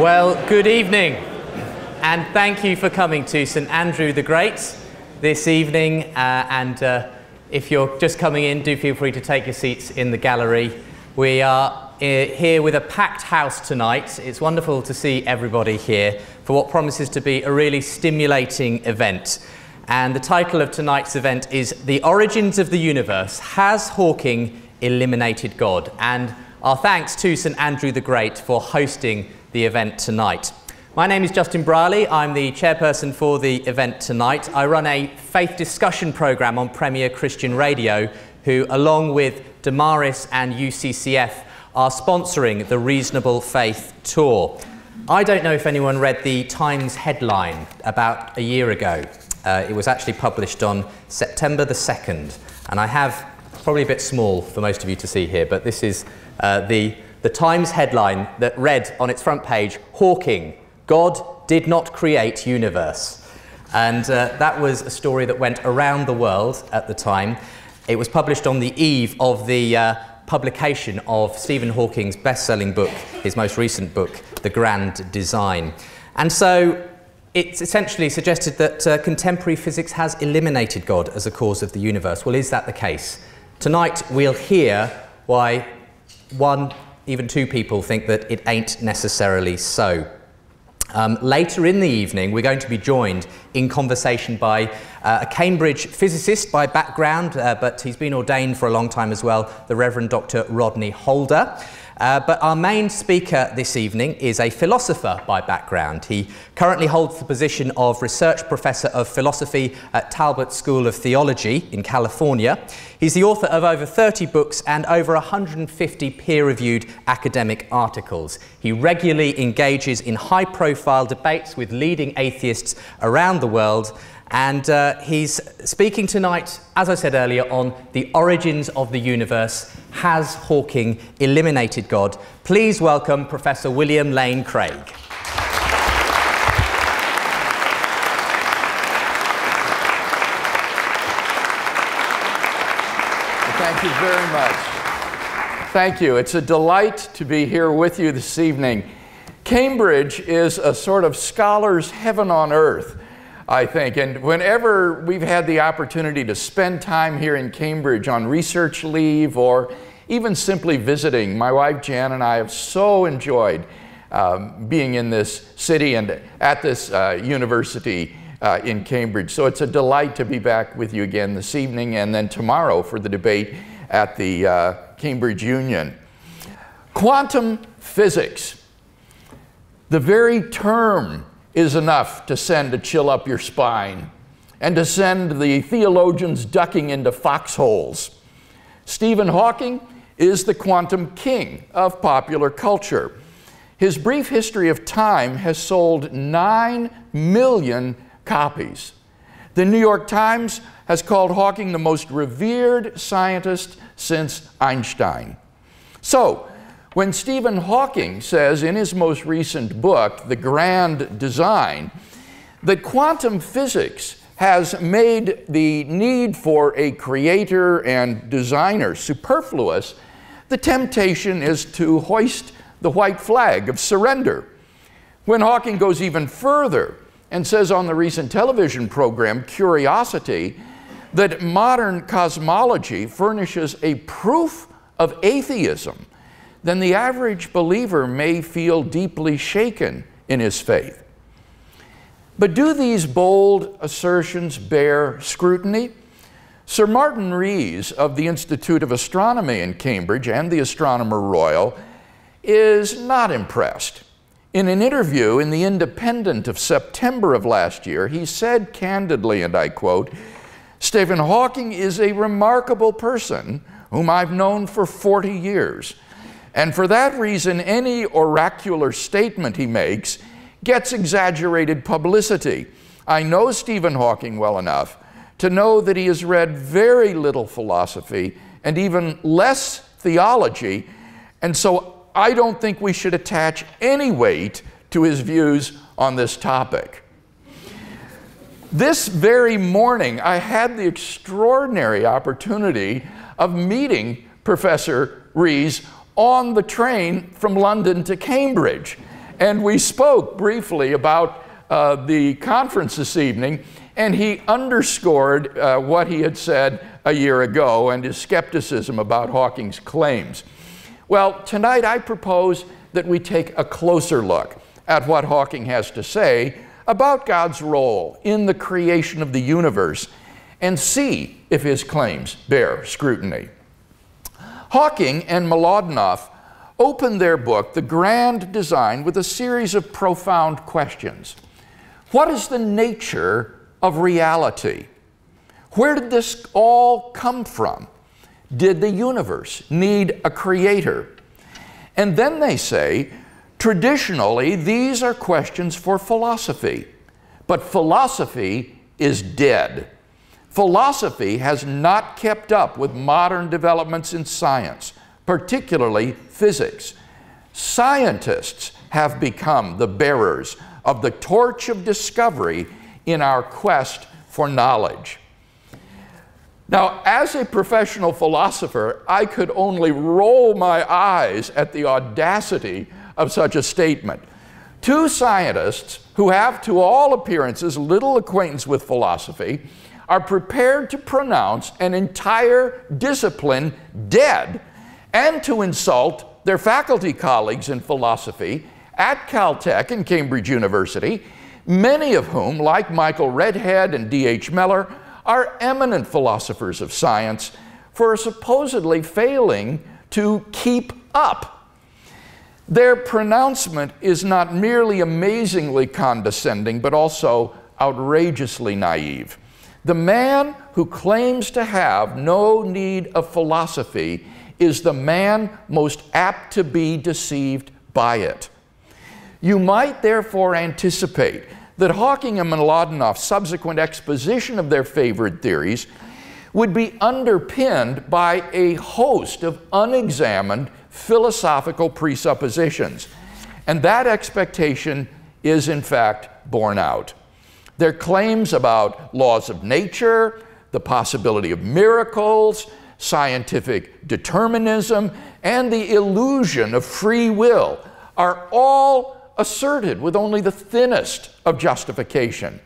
Well, good evening, and thank you for coming to St Andrew the Great this evening. If you're just coming in, do feel free to take your seats in the gallery. We are here with a packed house tonight. It's wonderful to see everybody here for what promises to be a really stimulating event. And the title of tonight's event is The Origins of the Universe: Has Hawking Eliminated God? And our thanks to St Andrew the Great for hosting the event tonight. My name is Justin Brierley. I'm the chairperson for the event tonight. I run a faith discussion programme on Premier Christian Radio, who, along with Damaris and UCCF, are sponsoring the Reasonable Faith Tour. I don't know if anyone read the Times headline about a year ago. It was actually published on September the 2nd, and I have, probably a bit small for most of you to see here, but this is the Times headline that read on its front page, "Hawking, God did not create universe." And that was a story that went around the world at the time. It was published on the eve of the publication of Stephen Hawking's best-selling book, his most recent book, The Grand Design. And so it's essentially suggested that contemporary physics has eliminated God as a cause of the universe. Well, is that the case? Tonight we'll hear why one, even two people think that it ain't necessarily so. Later in the evening, we're going to be joined in conversation by a Cambridge physicist by background, but he's been ordained for a long time as well, the Rev Dr Rodney Holder. But our main speaker this evening is a philosopher by background. He currently holds the position of Research Professor of Philosophy at Talbot School of Theology in California. He's the author of over 30 books and over 150 peer-reviewed academic articles. He regularly engages in high-profile debates with leading atheists around the world, and he's speaking tonight, as I said earlier, on the origins of the universe. Has Hawking eliminated God? Please welcome Professor William Lane Craig. Thank you very much. Thank you. It's a delight to be here with you this evening. Cambridge is a sort of scholar's heaven on earth, I think, and whenever we've had the opportunity to spend time here in Cambridge on research leave or even simply visiting, my wife Jan and I have so enjoyed being in this city and at this university in Cambridge. So it's a delight to be back with you again this evening and then tomorrow for the debate at the Cambridge Union. Quantum physics. The very term is enough to send a chill up your spine and to send the theologians ducking into foxholes. Stephen Hawking is the quantum king of popular culture. His brief history of time has sold 9 million copies. The New York Times has called Hawking the most revered scientist since Einstein. So, when Stephen Hawking says in his most recent book, The Grand Design, that quantum physics has made the need for a creator and designer superfluous, the temptation is to hoist the white flag of surrender. When Hawking goes even further and says on the recent television program, Curiosity, that modern cosmology furnishes a proof of atheism, then the average believer may feel deeply shaken in his faith. But do these bold assertions bear scrutiny? Sir Martin Rees of the Institute of Astronomy in Cambridge and the Astronomer Royal is not impressed. In an interview in The Independent of September of last year, he said candidly, and I quote, "Stephen Hawking is a remarkable person whom I've known for 40 years. And for that reason, any oracular statement he makes gets exaggerated publicity. I know Stephen Hawking well enough to know that he has read very little philosophy and even less theology, and so I don't think we should attach any weight to his views on this topic." This very morning, I had the extraordinary opportunity of meeting Professor Rees on the train from London to Cambridge. And we spoke briefly about the conference this evening, and he underscored what he had said a year ago and his skepticism about Hawking's claims. Well, tonight I propose that we take a closer look at what Hawking has to say about God's role in the creation of the universe and see if his claims bear scrutiny. Hawking and Mlodinow opened their book, The Grand Design, with a series of profound questions. What is the nature of reality? Where did this all come from? Did the universe need a creator? And then they say, traditionally, these are questions for philosophy, but philosophy is dead. Philosophy has not kept up with modern developments in science, particularly physics. Scientists have become the bearers of the torch of discovery in our quest for knowledge. Now, as a professional philosopher, I could only roll my eyes at the audacity of such a statement. Two scientists who have, to all appearances, little acquaintance with philosophy are prepared to pronounce an entire discipline dead and to insult their faculty colleagues in philosophy at Caltech and Cambridge University, many of whom, like Michael Redhead and D.H. Mellor, are eminent philosophers of science for supposedly failing to keep up. Their pronouncement is not merely amazingly condescending, but also outrageously naive. The man who claims to have no need of philosophy is the man most apt to be deceived by it. You might therefore anticipate that Hawking and Mlodinow's subsequent exposition of their favored theories would be underpinned by a host of unexamined philosophical presuppositions. And that expectation is in fact borne out. Their claims about laws of nature, the possibility of miracles, scientific determinism, and the illusion of free will are all asserted with only the thinnest of justification.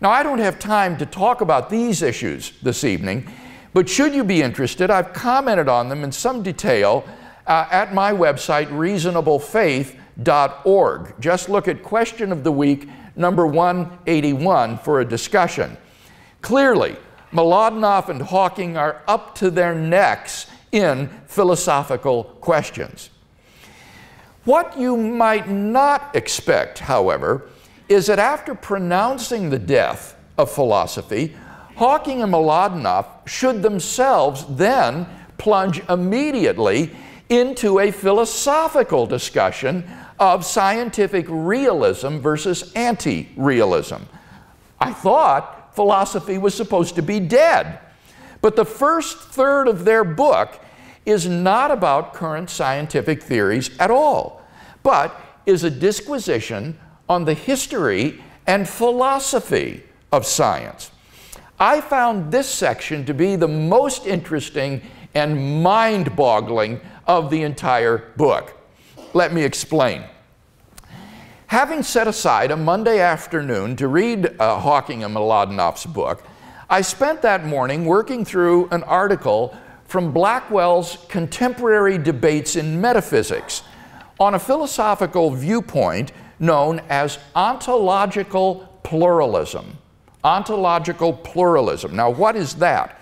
Now, I don't have time to talk about these issues this evening, but should you be interested, I've commented on them in some detail at my website, reasonablefaith.org. Just look at Question of the Week, number 181, for a discussion. Clearly, Mlodinow and Hawking are up to their necks in philosophical questions. What you might not expect, however, is that after pronouncing the death of philosophy, Hawking and Mlodinow should themselves then plunge immediately into a philosophical discussion of scientific realism versus anti-realism. I thought philosophy was supposed to be dead, but the first third of their book is not about current scientific theories at all, but is a disquisition on the history and philosophy of science. I found this section to be the most interesting and mind-boggling of the entire book. Let me explain. Having set aside a Monday afternoon to read Hawking and Mlodinow's book, I spent that morning working through an article from Blackwell's Contemporary Debates in Metaphysics on a philosophical viewpoint known as ontological pluralism. Ontological pluralism. Now, what is that?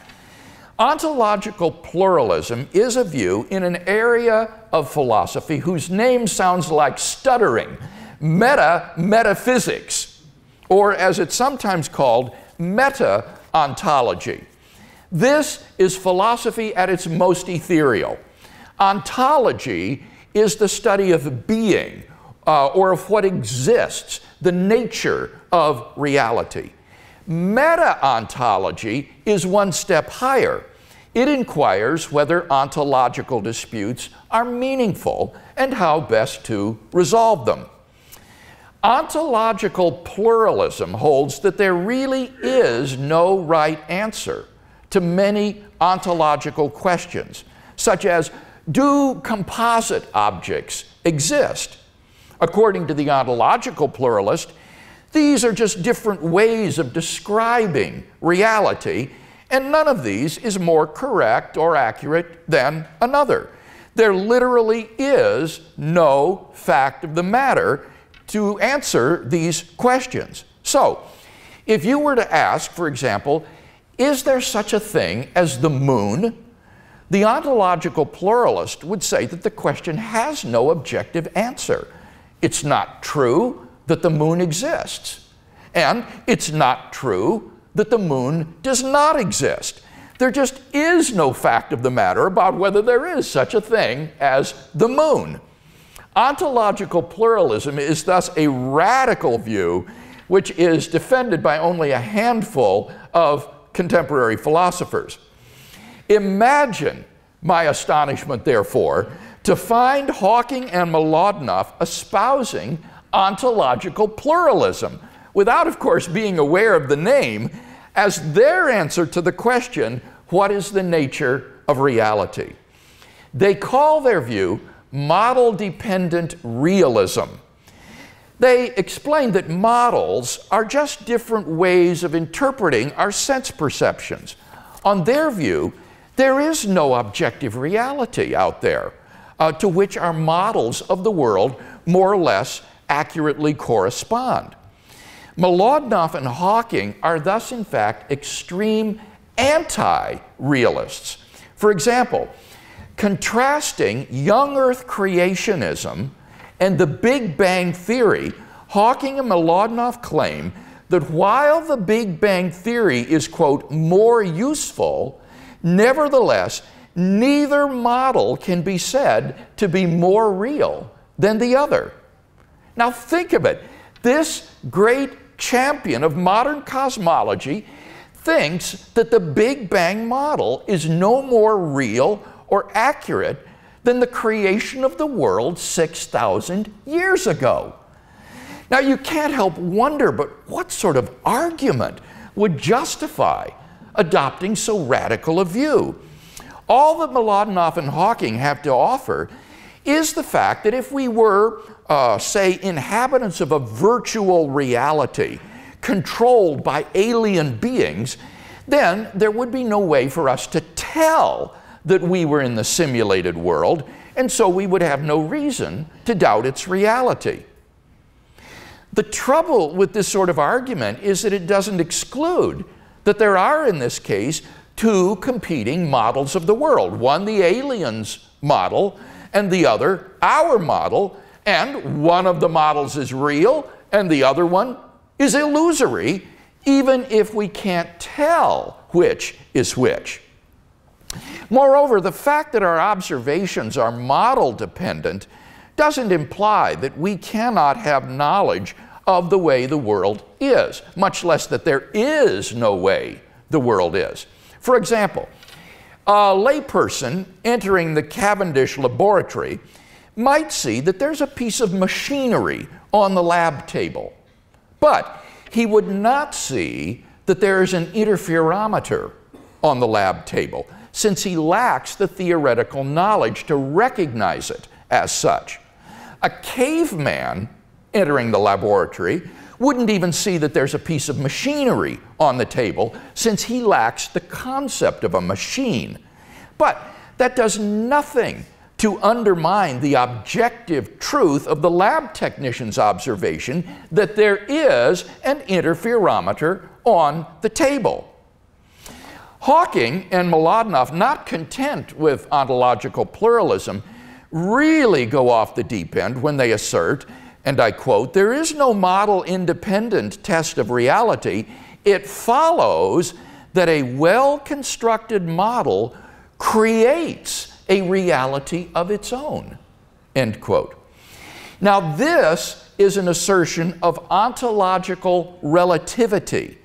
Ontological pluralism is a view in an area of philosophy whose name sounds like stuttering, metaphysics, or as it's sometimes called, meta-ontology. This is philosophy at its most ethereal. Ontology is the study of being, or of what exists, the nature of reality. Meta-ontology is one step higher. It inquires whether ontological disputes are meaningful and how best to resolve them. Ontological pluralism holds that there really is no right answer to many ontological questions, such as, do composite objects exist? According to the ontological pluralist, these are just different ways of describing reality, and none of these is more correct or accurate than another. There literally is no fact of the matter to answer these questions. So, if you were to ask, for example, is there such a thing as the moon? The ontological pluralist would say that the question has no objective answer. It's not true that the moon exists, and it's not true that the moon does not exist. There just is no fact of the matter about whether there is such a thing as the moon. Ontological pluralism is thus a radical view which is defended by only a handful of contemporary philosophers. Imagine my astonishment, therefore, to find Hawking and Mlodinow espousing ontological pluralism, without, of course, being aware of the name, as their answer to the question, what is the nature of reality? They call their view model-dependent realism. They explain that models are just different ways of interpreting our sense perceptions. On their view, there is no objective reality out there to which our models of the world more or less accurately correspond. Mlodinow and Hawking are thus, in fact, extreme anti-realists. For example, contrasting young Earth creationism and the Big Bang Theory, Hawking and Mlodinow claim that while the Big Bang Theory is, quote, more useful, nevertheless, neither model can be said to be more real than the other. Now think of it. This great champion of modern cosmology thinks that the Big Bang model is no more real or accurate than the creation of the world 6,000 years ago. Now you can't help wonder, but what sort of argument would justify adopting so radical a view? All that Mlodinow and Hawking have to offer is the fact that if we were, say, inhabitants of a virtual reality controlled by alien beings, then there would be no way for us to tell that we were in the simulated world, and so we would have no reason to doubt its reality. The trouble with this sort of argument is that it doesn't exclude that there are, in this case, two competing models of the world. One, the aliens' model, and the other, our model, and one of the models is real, and the other one is illusory, even if we can't tell which is which. Moreover, the fact that our observations are model-dependent doesn't imply that we cannot have knowledge of the way the world is, much less that there is no way the world is. For example, a layperson entering the Cavendish laboratory might see that there's a piece of machinery on the lab table, but he would not see that there is an interferometer on the lab table, since he lacks the theoretical knowledge to recognize it as such. A caveman entering the laboratory wouldn't even see that there's a piece of machinery on the table, since he lacks the concept of a machine. But that does nothing to undermine the objective truth of the lab technician's observation that there is an interferometer on the table. Hawking and Mlodinow, not content with ontological pluralism, really go off the deep end when they assert, and I quote, "There is no model-independent test of reality. It follows that a well-constructed model creates a reality of its own," end quote. Now this is an assertion of ontological relativity,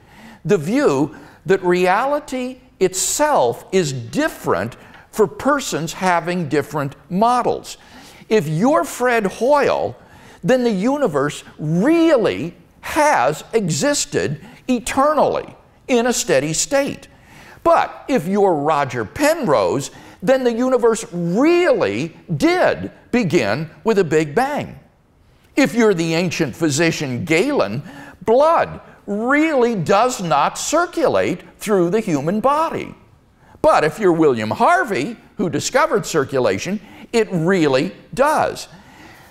the view that reality itself is different for persons having different models. If you're Fred Hoyle, then the universe really has existed eternally in a steady state. But if you're Roger Penrose, then the universe really did begin with a Big Bang. If you're the ancient physician Galen, blood really does not circulate through the human body. But if you're William Harvey, who discovered circulation, it really does.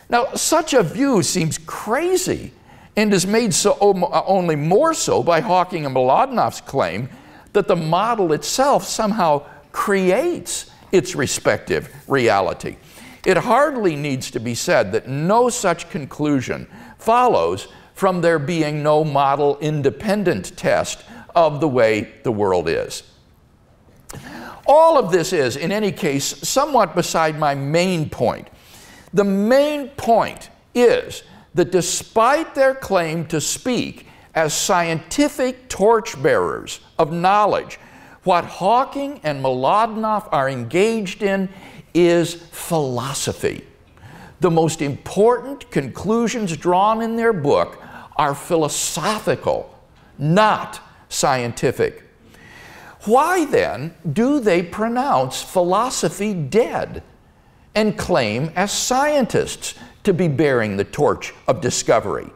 Now, such a view seems crazy and is made so only more so by Hawking and Mlodinoff's claim that the model itself somehow creates its respective reality. It hardly needs to be said that no such conclusion follows from there being no model-independent test of the way the world is. All of this is, in any case, somewhat beside my main point. The main point is that despite their claim to speak as scientific torchbearers of knowledge, what Hawking and Mlodinoff are engaged in is philosophy. The most important conclusions drawn in their book are philosophical, not scientific. Why then do they pronounce philosophy dead and claim as scientists to be bearing the torch of discovery?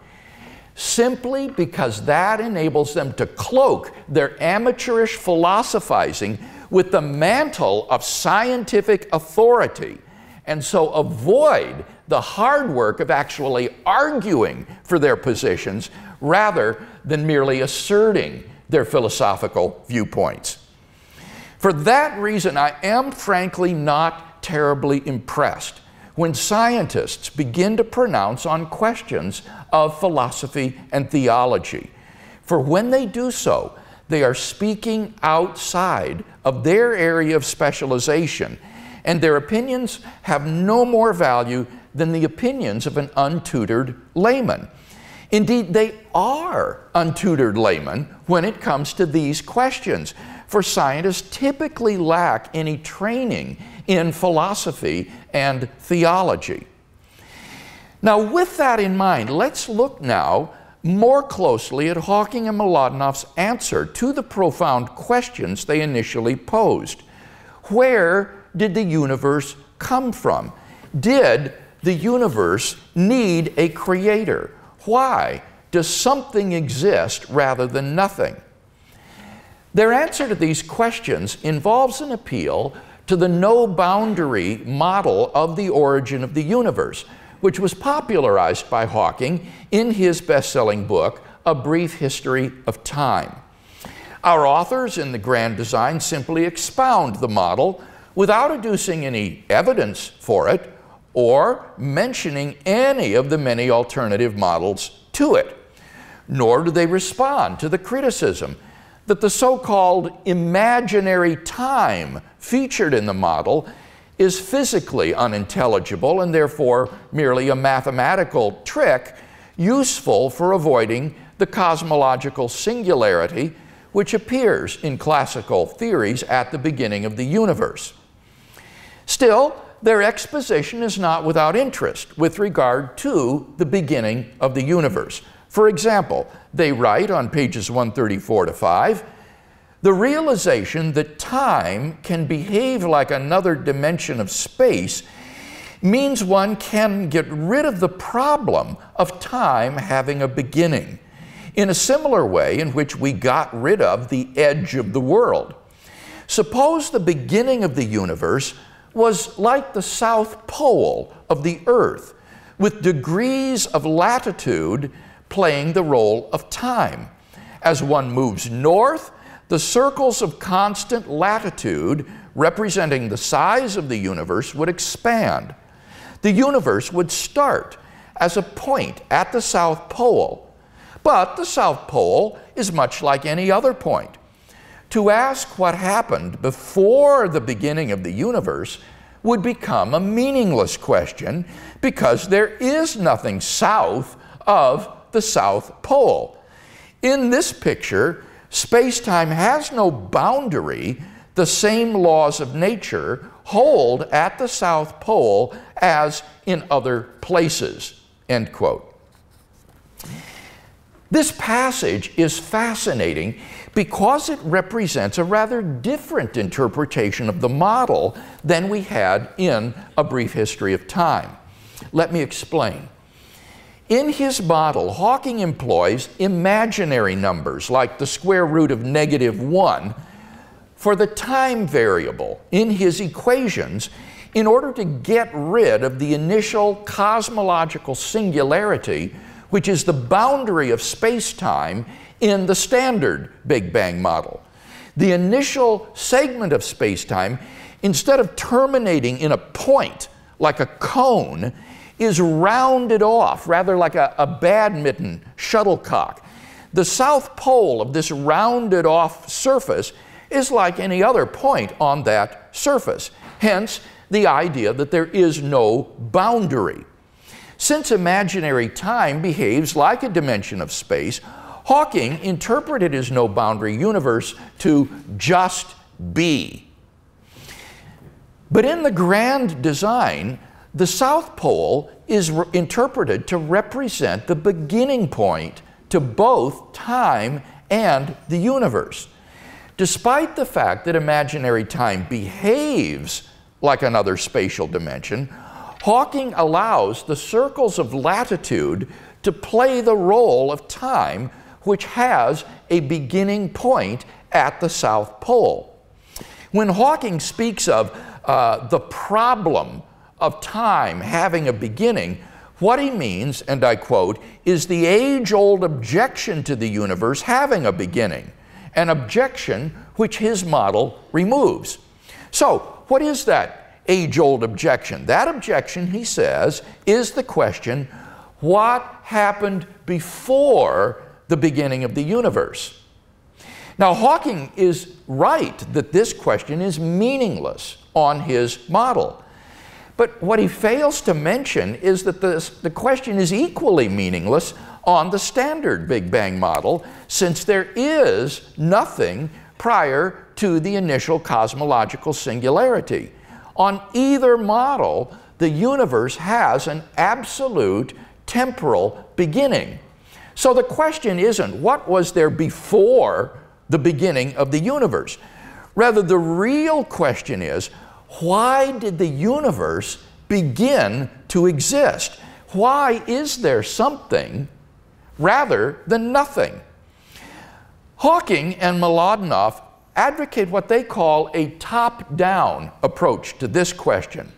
Simply because that enables them to cloak their amateurish philosophizing with the mantle of scientific authority, and so avoid the hard work of actually arguing for their positions rather than merely asserting their philosophical viewpoints. For that reason, I am frankly not terribly impressed when scientists begin to pronounce on questions of philosophy and theology. For when they do so, they are speaking outside of their area of specialization, and their opinions have no more value than the opinions of an untutored layman. Indeed, they are untutored laymen when it comes to these questions, for scientists typically lack any training in philosophy and theology. Now, with that in mind, let's look now more closely at Hawking and Mlodinoff's answer to the profound questions they initially posed. Where did the universe come from? Did the universe need a creator? Why does something exist rather than nothing? Their answer to these questions involves an appeal to the no-boundary model of the origin of the universe, which was popularized by Hawking in his best-selling book, A Brief History of Time. Our authors in the Grand Design simply expound the model without adducing any evidence for it or mentioning any of the many alternative models to it. Nor do they respond to the criticism that the so-called imaginary time featured in the model is physically unintelligible and therefore merely a mathematical trick useful for avoiding the cosmological singularity which appears in classical theories at the beginning of the universe. Still, their exposition is not without interest with regard to the beginning of the universe. For example, they write on pages 134 to 5, the realization that time can behave like another dimension of space means one can get rid of the problem of time having a beginning, in a similar way in which we got rid of the edge of the world. Suppose the beginning of the universe was like the South Pole of the Earth, with degrees of latitude playing the role of time. As one moves north, the circles of constant latitude representing the size of the universe would expand. The universe would start as a point at the South Pole, but the South Pole is much like any other point. To ask what happened before the beginning of the universe would become a meaningless question because there is nothing south of the South Pole. In this picture, space-time has no boundary. The same laws of nature hold at the South Pole as in other places, end quote. This passage is fascinating because it represents a rather different interpretation of the model than we had in A Brief History of Time. Let me explain. In his model, Hawking employs imaginary numbers, like the square root of -1, for the time variable in his equations in order to get rid of the initial cosmological singularity, which is the boundary of space-time in the standard Big Bang model. The initial segment of space-time, instead of terminating in a point like a cone, is rounded off, rather like a badminton shuttlecock. The south pole of this rounded off surface is like any other point on that surface. Hence, the idea that there is no boundary. Since imaginary time behaves like a dimension of space, Hawking interpreted his no boundary universe to just be. But in the grand design, the South Pole is interpreted to represent the beginning point to both time and the universe. Despite the fact that imaginary time behaves like another spatial dimension, Hawking allows the circles of latitude to play the role of time, which has a beginning point at the South Pole. When Hawking speaks of the problem of time having a beginning, what he means, and I quote, is the age-old objection to the universe having a beginning, an objection which his model removes. So, what is that age-old objection? That objection, he says, is the question, what happened before the beginning of the universe? Now, Hawking is right that this question is meaningless on his model. But what he fails to mention is that the question is equally meaningless on the standard Big Bang model, since there is nothing prior to the initial cosmological singularity. On either model, the universe has an absolute temporal beginning. So the question isn't what was there before the beginning of the universe. Rather, the real question is, why did the universe begin to exist? Why is there something rather than nothing? Hawking and Mlodinow advocate what they call a top-down approach to this question.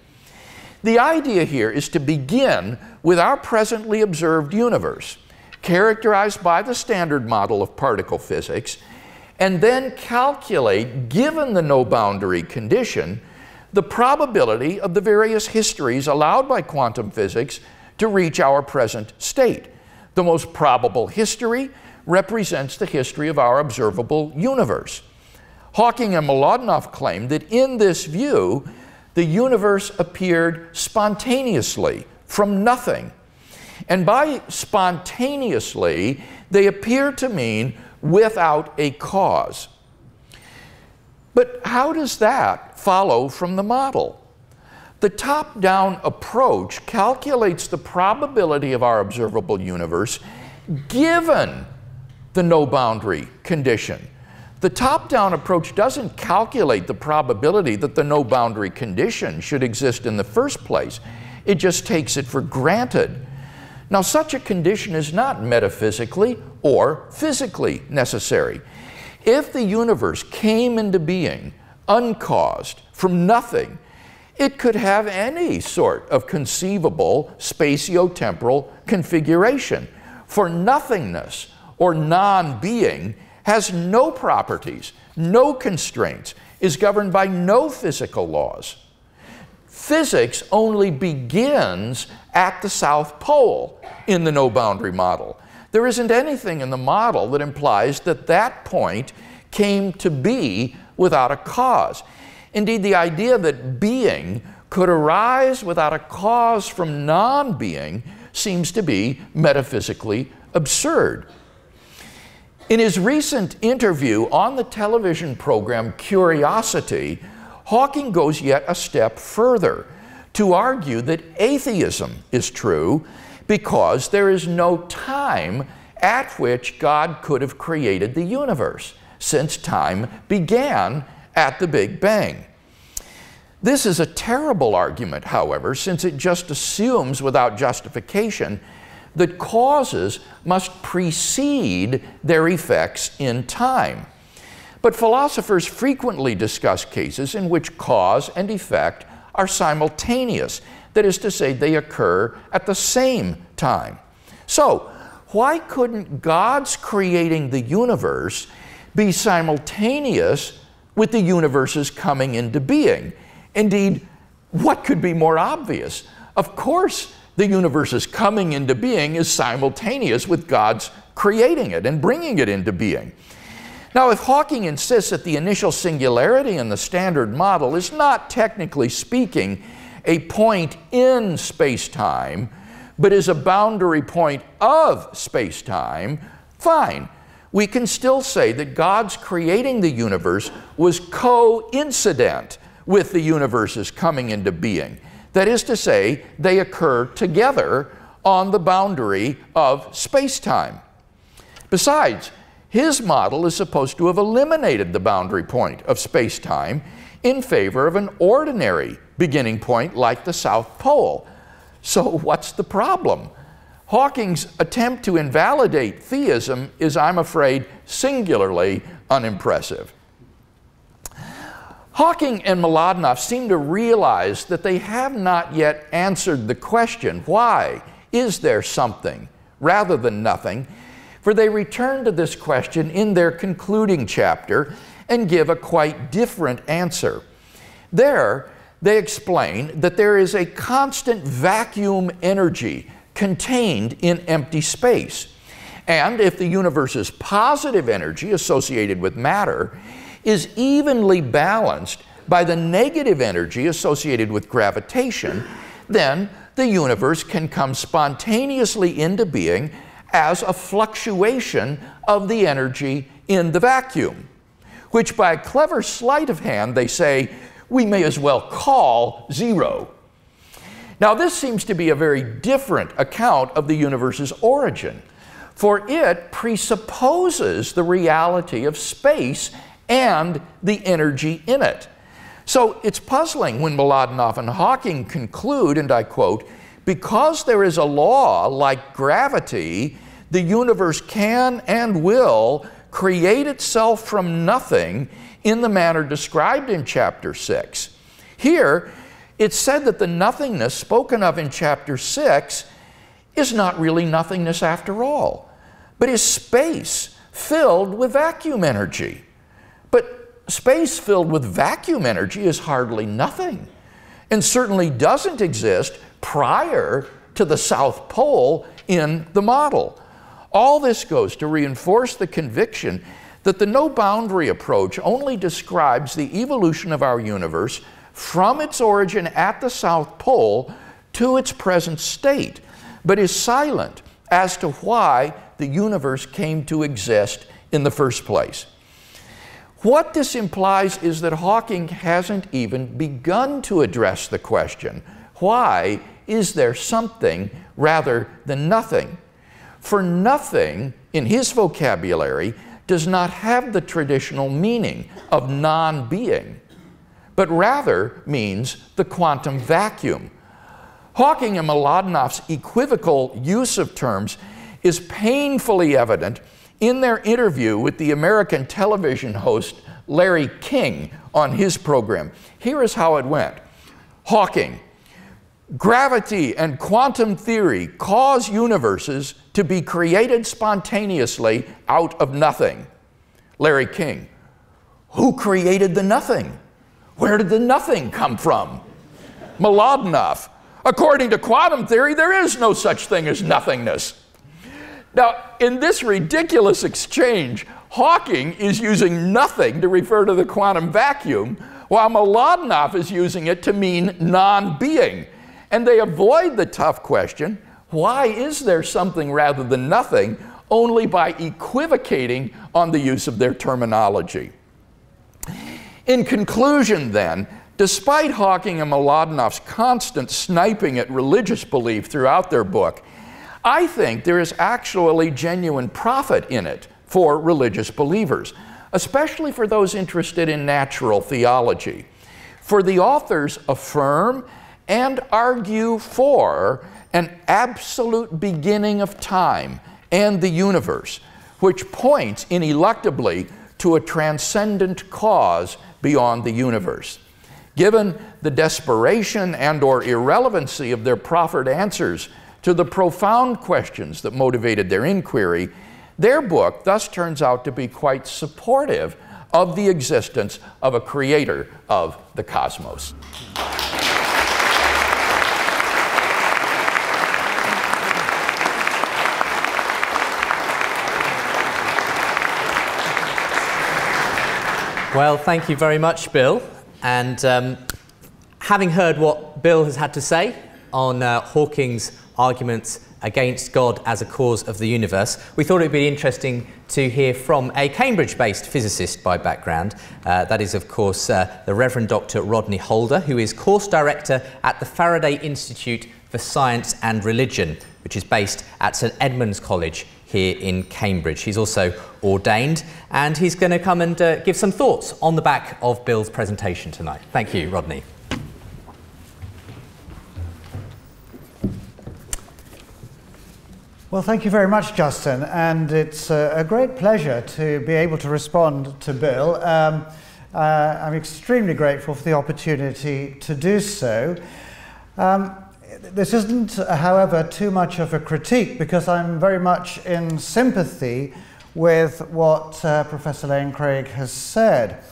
The idea here is to begin with our presently observed universe, characterized by the standard model of particle physics, and then calculate, given the no-boundary condition, the probability of the various histories allowed by quantum physics to reach our present state. The most probable history represents the history of our observable universe. Hawking and Mlodinow claim that in this view, the universe appeared spontaneously from nothing. And by spontaneously, they appear to mean without a cause. But how does that follow from the model? The top-down approach calculates the probability of our observable universe given the no-boundary condition. The top-down approach doesn't calculate the probability that the no-boundary condition should exist in the first place. It just takes it for granted. Now, such a condition is not metaphysically or physically necessary. If the universe came into being uncaused from nothing, it could have any sort of conceivable spatio-temporal configuration. For nothingness or non-being has no properties, no constraints, is governed by no physical laws. Physics only begins at the South Pole in the no-boundary model. There isn't anything in the model that implies that that point came to be without a cause. Indeed, the idea that being could arise without a cause from non-being seems to be metaphysically absurd. In his recent interview on the television program Curiosity, Hawking goes yet a step further to argue that atheism is true because there is no time at which God could have created the universe, since time began at the Big Bang. This is a terrible argument, however, since it just assumes without justification that causes must precede their effects in time. But philosophers frequently discuss cases in which cause and effect are simultaneous. That is to say, they occur at the same time. So, why couldn't God's creating the universe be simultaneous with the universe's coming into being? Indeed, what could be more obvious? Of course, the universe's coming into being is simultaneous with God's creating it and bringing it into being. Now, if Hawking insists that the initial singularity in the Standard Model is not, technically speaking, a point in space-time, but is a boundary point of space-time, fine. We can still say that God's creating the universe was coincident with the universe's coming into being. That is to say, they occur together on the boundary of space-time. Besides, his model is supposed to have eliminated the boundary point of space-time in favor of an ordinary beginning point like the South Pole. So what's the problem? Hawking's attempt to invalidate theism is, I'm afraid, singularly unimpressive. Hawking and Mlodinow seem to realize that they have not yet answered the question, why is there something rather than nothing? For they return to this question in their concluding chapter and give a quite different answer. There, they explain that there is a constant vacuum energy contained in empty space. And if the universe's positive energy associated with matter is evenly balanced by the negative energy associated with gravitation, then the universe can come spontaneously into being as a fluctuation of the energy in the vacuum, which by a clever sleight of hand, they say, we may as well call zero. Now, this seems to be a very different account of the universe's origin, for it presupposes the reality of space and the energy in it. So it's puzzling when Mlodinow and Hawking conclude, and I quote, because there is a law like gravity, the universe can and will create itself from nothing in the manner described in chapter 6. Here, it's said that the nothingness spoken of in chapter 6 is not really nothingness after all, but is space filled with vacuum energy. But space filled with vacuum energy is hardly nothing, and certainly doesn't exist prior to the South Pole in the model. All this goes to reinforce the conviction that the no-boundary approach only describes the evolution of our universe from its origin at the South Pole to its present state, but is silent as to why the universe came to exist in the first place. What this implies is that Hawking hasn't even begun to address the question, why is there something rather than nothing? For nothing, in his vocabulary, does not have the traditional meaning of non-being, but rather means the quantum vacuum. Hawking and Mlodinow's equivocal use of terms is painfully evident in their interview with the American television host Larry King on his program. Here is how it went. Hawking, gravity and quantum theory cause universes to be created spontaneously out of nothing. Larry King, who created the nothing? Where did the nothing come from? Mlodinow, according to quantum theory, there is no such thing as nothingness. Now, in this ridiculous exchange, Hawking is using nothing to refer to the quantum vacuum, while Mlodinow is using it to mean non-being. And they avoid the tough question, why is there something rather than nothing, only by equivocating on the use of their terminology. In conclusion, then, despite Hawking and Mlodinow's constant sniping at religious belief throughout their book, I think there is actually genuine profit in it for religious believers, especially for those interested in natural theology. For the authors affirm and argue for an absolute beginning of time and the universe, which points ineluctably to a transcendent cause beyond the universe. Given the desperation and/or irrelevancy of their proffered answers to the profound questions that motivated their inquiry, their book thus turns out to be quite supportive of the existence of a creator of the cosmos. Well, thank you very much, Bill. And having heard what Bill has had to say on Hawking's arguments against God as a cause of the universe, we thought it would be interesting to hear from a Cambridge-based physicist by background. That is, of course, the Rev Dr Rodney Holder, who is course director at the Faraday Institute for Science and Religion, which is based at St Edmund's College here in Cambridge. He's also ordained, and he's going to come and give some thoughts on the back of Bill's presentation tonight. Thank you, Rodney. Well, thank you very much, Justin, and it's a great pleasure to be able to respond to Bill. I'm extremely grateful for the opportunity to do so. This isn't, however, too much of a critique, because I'm very much in sympathy with what Professor Lane Craig has said.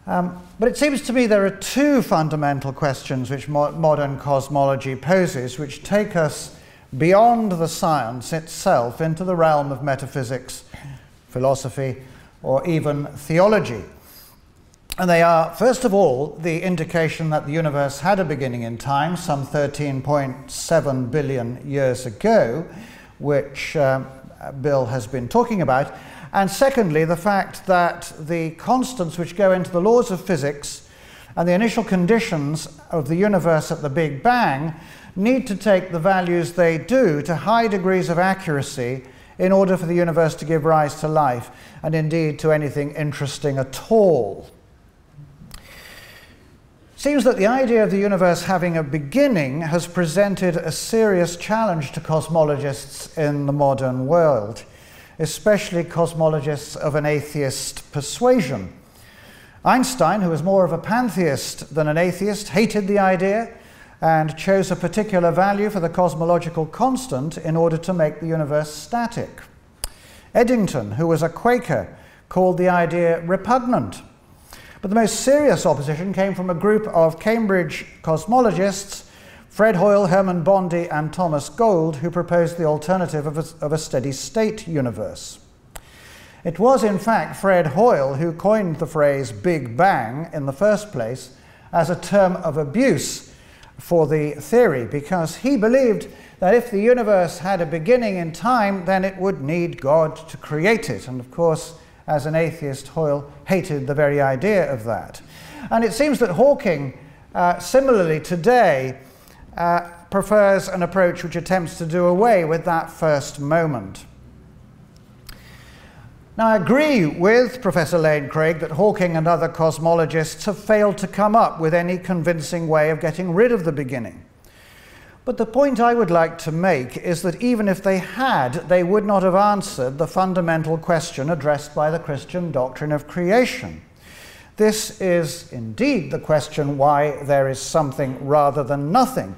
But it seems to me there are two fundamental questions which modern cosmology poses, which take us beyond the science itself into the realm of metaphysics, philosophy, or even theology. And they are, first of all, the indication that the universe had a beginning in time, some 13.7 billion years ago, which Bill has been talking about. And secondly, the fact that the constants which go into the laws of physics and the initial conditions of the universe at the Big Bang need to take the values they do to high degrees of accuracy in order for the universe to give rise to life, and indeed to anything interesting at all. It seems that the idea of the universe having a beginning has presented a serious challenge to cosmologists in the modern world, especially cosmologists of an atheist persuasion. Einstein, who was more of a pantheist than an atheist, hated the idea and chose a particular value for the cosmological constant in order to make the universe static. Eddington, who was a Quaker, called the idea repugnant. But the most serious opposition came from a group of Cambridge cosmologists, Fred Hoyle, Hermann Bondi, and Thomas Gold, who proposed the alternative of a steady-state universe. It was, in fact, Fred Hoyle who coined the phrase Big Bang in the first place as a term of abuse for the theory, because he believed that if the universe had a beginning in time, then it would need God to create it. And of course, as an atheist, Hoyle hated the very idea of that. And it seems that Hawking, similarly today, prefers an approach which attempts to do away with that first moment. Now, I agree with Professor Lane Craig that Hawking and other cosmologists have failed to come up with any convincing way of getting rid of the beginning. But the point I would like to make is that even if they had, they would not have answered the fundamental question addressed by the Christian doctrine of creation. This is indeed the question why there is something rather than nothing.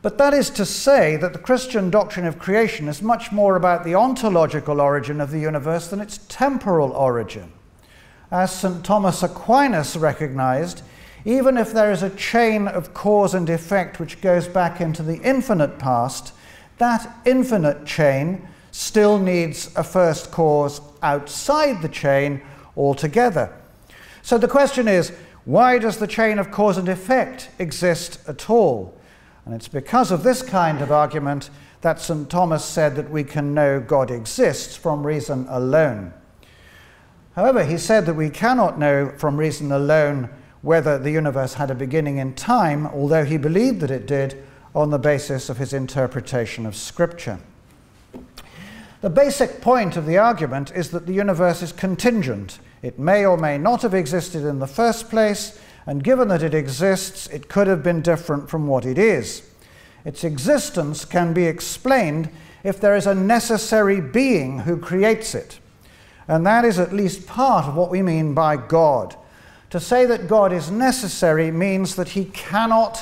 But that is to say that the Christian doctrine of creation is much more about the ontological origin of the universe than its temporal origin. As St. Thomas Aquinas recognized, even if there is a chain of cause and effect which goes back into the infinite past, that infinite chain still needs a first cause outside the chain altogether. So the question is, why does the chain of cause and effect exist at all? And it's because of this kind of argument that St. Thomas said that we can know God exists from reason alone. However, he said that we cannot know from reason alone whether the universe had a beginning in time, although he believed that it did on the basis of his interpretation of Scripture. The basic point of the argument is that the universe is contingent. It may or may not have existed in the first place, and given that it exists, it could have been different from what it is. Its existence can be explained if there is a necessary being who creates it. And that is at least part of what we mean by God. To say that God is necessary means that he cannot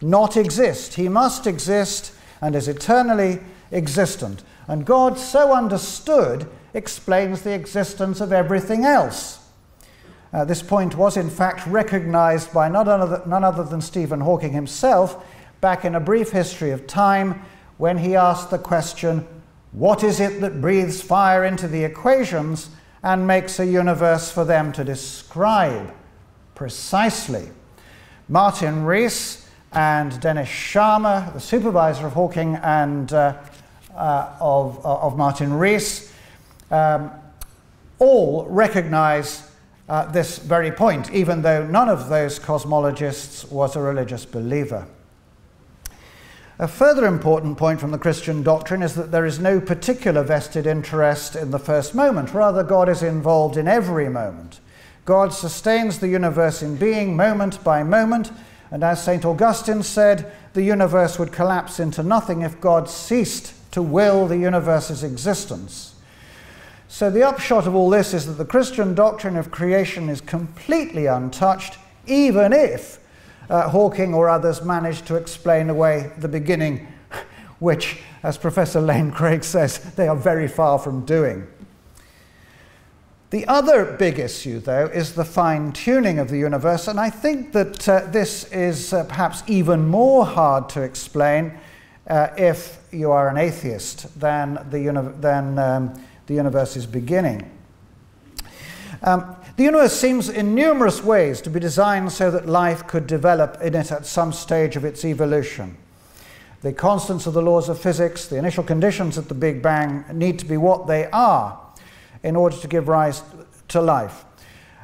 not exist. He must exist and is eternally existent. And God, so understood, explains the existence of everything else. This point was in fact recognized by none other than Stephen Hawking himself back in A Brief History of Time, when he asked the question, what is it that breathes fire into the equations and makes a universe for them to describe? Precisely. Martin Rees and Dennis Sharma, the supervisor of Hawking and of Martin Rees, all recognize this very point, even though none of those cosmologists was a religious believer. A further important point from the Christian doctrine is that there is no particular vested interest in the first moment. Rather, God is involved in every moment. God sustains the universe in being moment by moment, and as St. Augustine said, the universe would collapse into nothing if God ceased to will the universe's existence. So the upshot of all this is that the Christian doctrine of creation is completely untouched, even if Hawking or others managed to explain away the beginning, which, as Professor Lane Craig says, they are very far from doing. The other big issue, though, is the fine-tuning of the universe, and I think that this is perhaps even more hard to explain if you are an atheist than the universe's beginning. The universe seems in numerous ways to be designed so that life could develop in it at some stage of its evolution. The constants of the laws of physics, the initial conditions at the Big Bang, need to be what they are in order to give rise to life.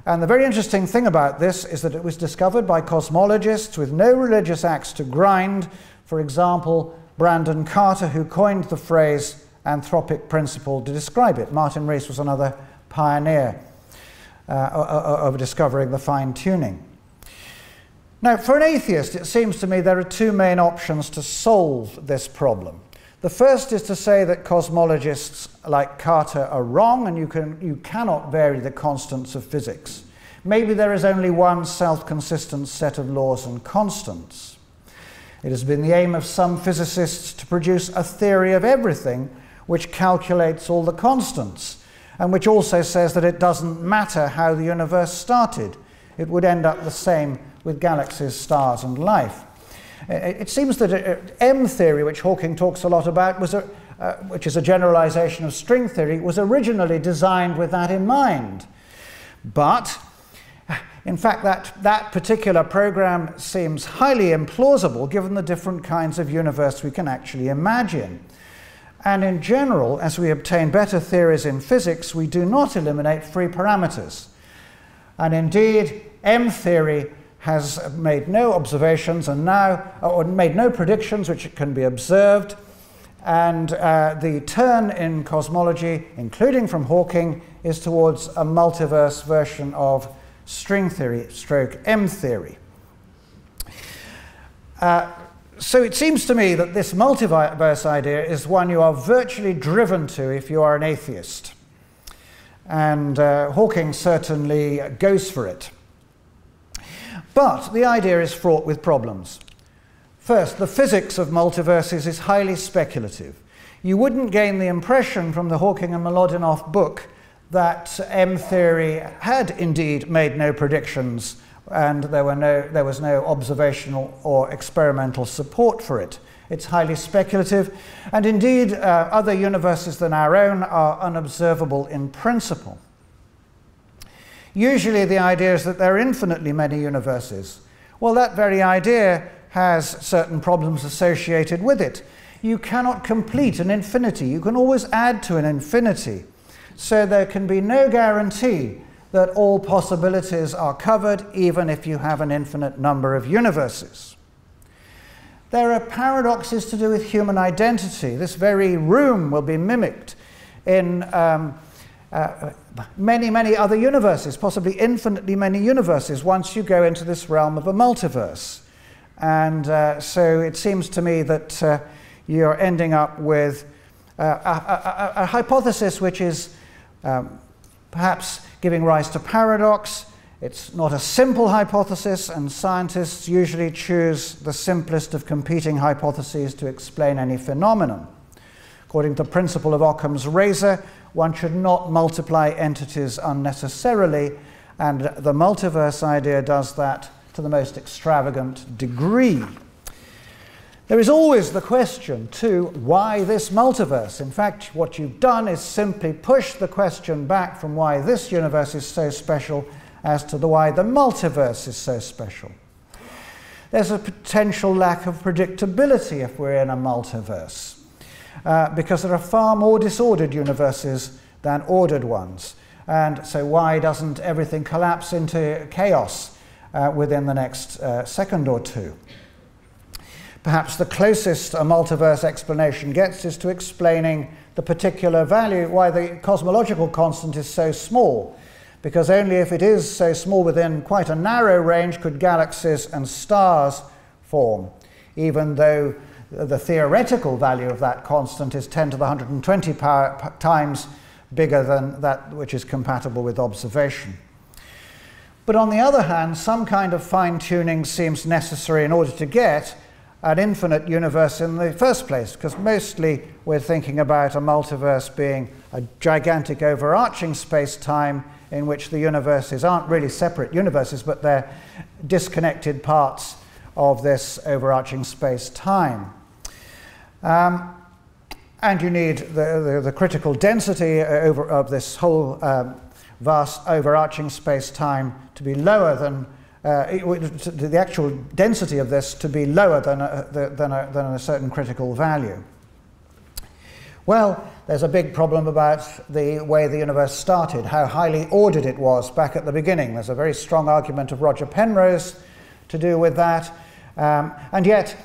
And the very interesting thing about this is that it was discovered by cosmologists with no religious axe to grind. For example, Brandon Carter, who coined the phrase anthropic principle to describe it. Martin Rees was another pioneer of discovering the fine-tuning. Now, for an atheist, it seems to me there are two main options to solve this problem. The first is to say that cosmologists like Carter are wrong and you cannot vary the constants of physics. Maybe there is only one self-consistent set of laws and constants. It has been the aim of some physicists to produce a theory of everything which calculates all the constants, and which also says that it doesn't matter how the universe started. It would end up the same with galaxies, stars, and life. It seems that M theory, which Hawking talks a lot about, which is a generalization of string theory, was originally designed with that in mind. But, in fact, that particular program seems highly implausible given the different kinds of universe we can actually imagine. And in general, as we obtain better theories in physics, we do not eliminate free parameters. And indeed, M theory has made no observations and or made no predictions which can be observed. And the turn in cosmology, including from Hawking, is towards a multiverse version of string theory, stroke M theory. So it seems to me that this multiverse idea is one you are virtually driven to if you are an atheist. And Hawking certainly goes for it. But the idea is fraught with problems. First, the physics of multiverses is highly speculative. You wouldn't gain the impression from the Hawking and Mlodinow book that M theory had indeed made no predictions and there was no observational or experimental support for it. It's highly speculative, and indeed other universes than our own are unobservable in principle. Usually the idea is that there are infinitely many universes. Well, that very idea has certain problems associated with it. You cannot complete an infinity. You can always add to an infinity. So there can be no guarantee that all possibilities are covered, even if you have an infinite number of universes. There are paradoxes to do with human identity. This very room will be mimicked in many, many other universes, possibly infinitely many universes, once you go into this realm of a multiverse. And so it seems to me that you're ending up with a hypothesis which is perhaps giving rise to paradox. It's not a simple hypothesis, and scientists usually choose the simplest of competing hypotheses to explain any phenomenon. According to the principle of Occam's razor, one should not multiply entities unnecessarily, and the multiverse idea does that to the most extravagant degree. There is always the question, too, why this multiverse? In fact, what you've done is simply push the question back from why this universe is so special as to why the multiverse is so special. There's a potential lack of predictability if we're in a multiverse, because there are far more disordered universes than ordered ones. And so why doesn't everything collapse into chaos within the next second or two? Perhaps the closest a multiverse explanation gets is to explaining the particular value, why the cosmological constant is so small. Because only if it is so small within quite a narrow range could galaxies and stars form, even though the theoretical value of that constant is 10 to the 120 times bigger than that which is compatible with observation. But on the other hand, some kind of fine-tuning seems necessary in order to get an infinite universe in the first place, because mostly we're thinking about a multiverse being a gigantic overarching space-time in which the universes aren't really separate universes, but they're disconnected parts of this overarching space-time. And you need the critical density of this whole vast overarching space-time to be lower than the actual density of this to be lower than a certain critical value. Well, there's a big problem about the way the universe started, how highly ordered it was back at the beginning. There's a very strong argument of Roger Penrose to do with that. And yet,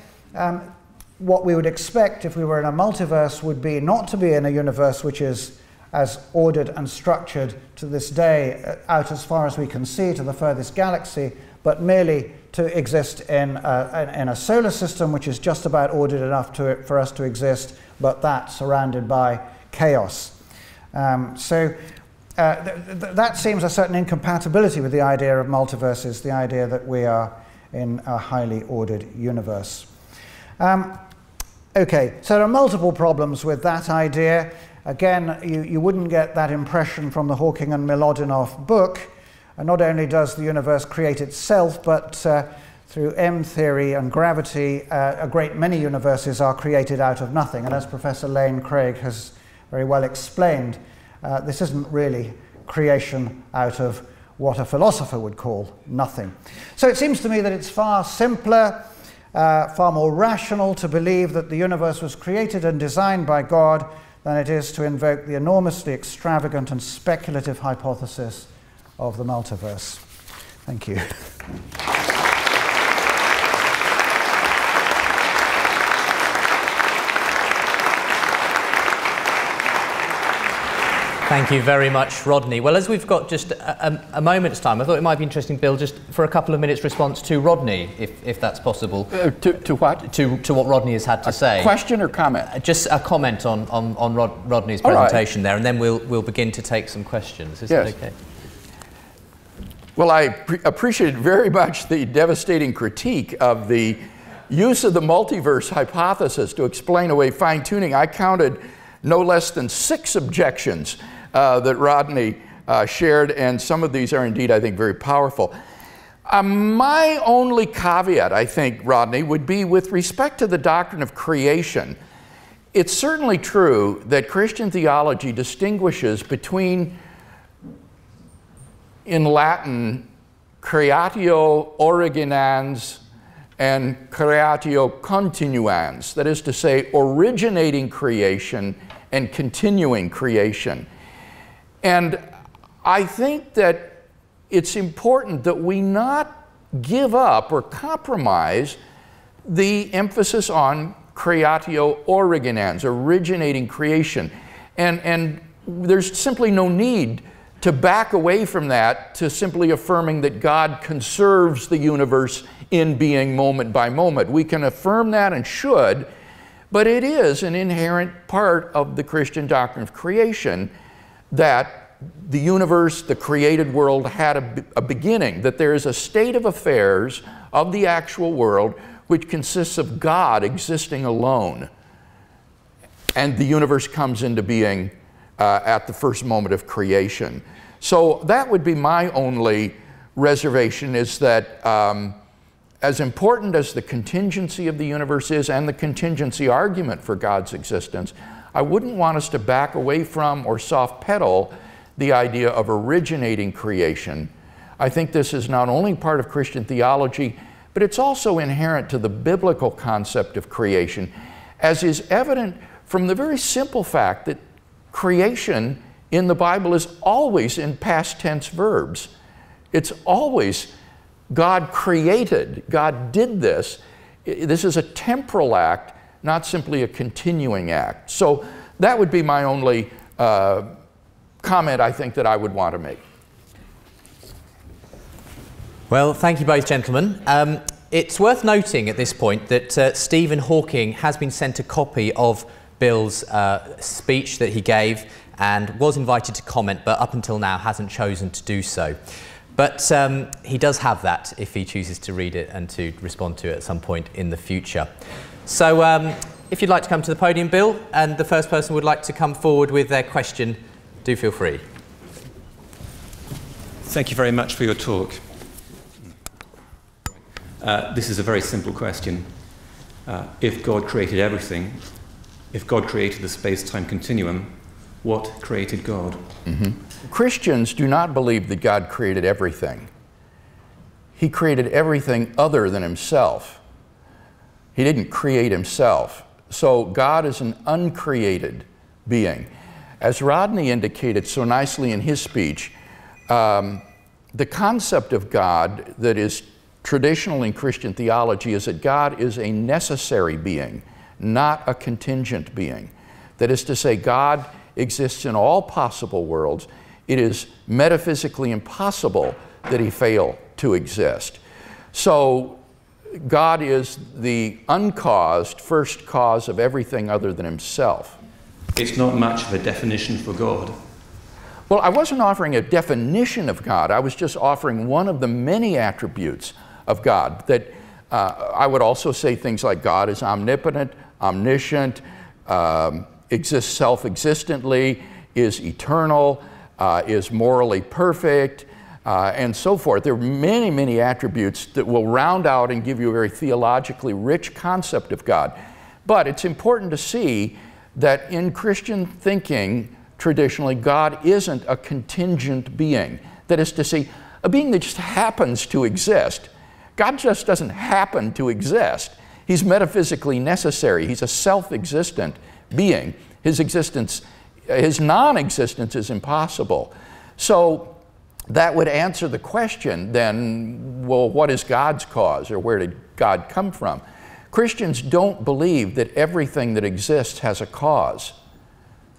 what we would expect if we were in a multiverse would be not to be in a universe which is as ordered and structured to this day, out as far as we can see to the furthest galaxy, but merely to exist in a solar system which is just about ordered enough for us to exist, but that surrounded by chaos. That seems a certain incompatibility with the idea of multiverses, the idea that we are in a highly ordered universe. Okay, so there are multiple problems with that idea. Again, you wouldn't get that impression from the Hawking and Milodinoff book. Not only does the universe create itself, but through M theory and gravity, a great many universes are created out of nothing. And as Professor Lane Craig has very well explained, this isn't really creation out of what a philosopher would call nothing. So it seems to me that it's far simpler, far more rational to believe that the universe was created and designed by God than it is to invoke the enormously extravagant and speculative hypothesis of the multiverse. Thank you. Thank you very much, Rodney. Well, as we've got just a moment's time, I thought it might be interesting, Bill, just for a couple of minutes response to Rodney, if that's possible. To what? To what Rodney has had to say. Question or comment? Just a comment on Rodney's presentation there, and then we'll begin to take some questions. Is that okay? Well, I appreciate very much the devastating critique of the use of the multiverse hypothesis to explain away fine-tuning. I counted no less than 6 objections that Rodney shared, and some of these are indeed, I think, very powerful. My only caveat, I think, Rodney, would be with respect to the doctrine of creation. It's certainly true that Christian theology distinguishes between, in Latin, creatio originans and creatio continuans, that is to say, originating creation and continuing creation. And I think that it's important that we not give up or compromise the emphasis on creatio originans, originating creation. And there's simply no need to back away from that to simply affirming that God conserves the universe in being moment by moment. We can affirm that and should, but it is an inherent part of the Christian doctrine of creation that the universe, the created world, had a beginning, that there is a state of affairs of the actual world which consists of God existing alone. And the universe comes into being at the first moment of creation. So that would be my only reservation, is that as important as the contingency of the universe is and the contingency argument for God's existence, I wouldn't want us to back away from or soft pedal the idea of originating creation. I think this is not only part of Christian theology, but it's also inherent to the biblical concept of creation, as is evident from the very simple fact that creation in the Bible is always in past tense verbs. It's always God created, God did this. This is a temporal act, not simply a continuing act. So that would be my only comment I think that I would want to make. Well, thank you both, gentlemen. It's worth noting at this point that Stephen Hawking has been sent a copy of Bill's speech that he gave and was invited to comment, but up until now hasn't chosen to do so. But he does have that if he chooses to read it and to respond to it at some point in the future. So if you'd like to come to the podium, Bill, and the first person would like to come forward with their question, do feel free. Thank you very much for your talk. This is a very simple question. If God created everything, if God created the space-time continuum, what created God? Christians do not believe that God created everything. He created everything other than himself. He didn't create himself. So God is an uncreated being. As Rodney indicated so nicely in his speech, the concept of God that is traditional in Christian theology is that God is a necessary being, not a contingent being. That is to say, God exists in all possible worlds. It is metaphysically impossible that he fail to exist. So God is the uncaused first cause of everything other than himself. It's not much of a definition for God. Well, I wasn't offering a definition of God. I was just offering one of the many attributes of God. That I would also say things like God is omnipotent, omniscient, exists self-existently, is eternal, is morally perfect, and so forth. There are many, many attributes that will round out and give you a very theologically rich concept of God. But it's important to see that in Christian thinking, traditionally, God isn't a contingent being. That is to say, a being that just happens to exist. God just doesn't happen to exist. He's metaphysically necessary. He's a self-existent being. His existence, his non-existence is impossible. So that would answer the question then, well, what is God's cause, or where did God come from? Christians don't believe that everything that exists has a cause,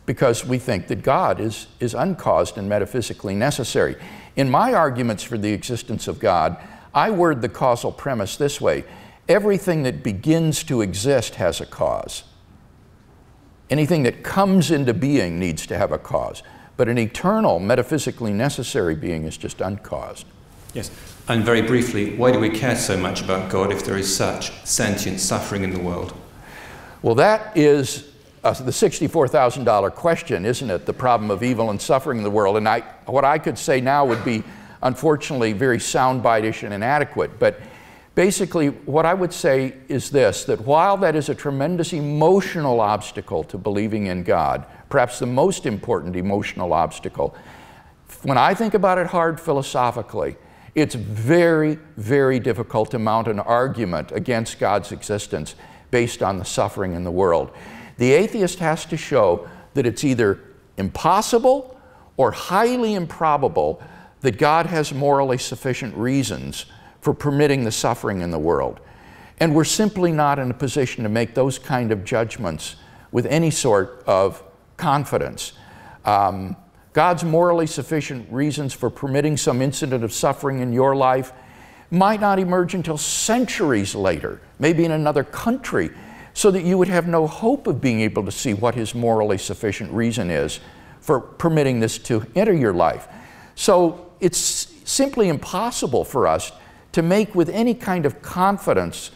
because we think that God is uncaused and metaphysically necessary. In my arguments for the existence of God, I word the causal premise this way: everything that begins to exist has a cause. Anything that comes into being needs to have a cause. But an eternal, metaphysically necessary being is just uncaused. Yes, and very briefly, why do we care so much about God if there is such sentient suffering in the world? Well, that is the $64,000 question, isn't it? The problem of evil and suffering in the world. And what I could say now would be, unfortunately, very soundbite-ish and inadequate. But basically, what I would say is this, that while that is a tremendous emotional obstacle to believing in God, perhaps the most important emotional obstacle, when I think about it hard philosophically, it's very, very difficult to mount an argument against God's existence based on the suffering in the world. The atheist has to show that it's either impossible or highly improbable that God has morally sufficient reasons for permitting the suffering in the world. And we're simply not in a position to make those kind of judgments with any sort of confidence. God's morally sufficient reasons for permitting some incident of suffering in your life might not emerge until centuries later, maybe in another country, so that you would have no hope of being able to see what His morally sufficient reason is for permitting this to enter your life. So it's simply impossible for us to make with any kind of confidence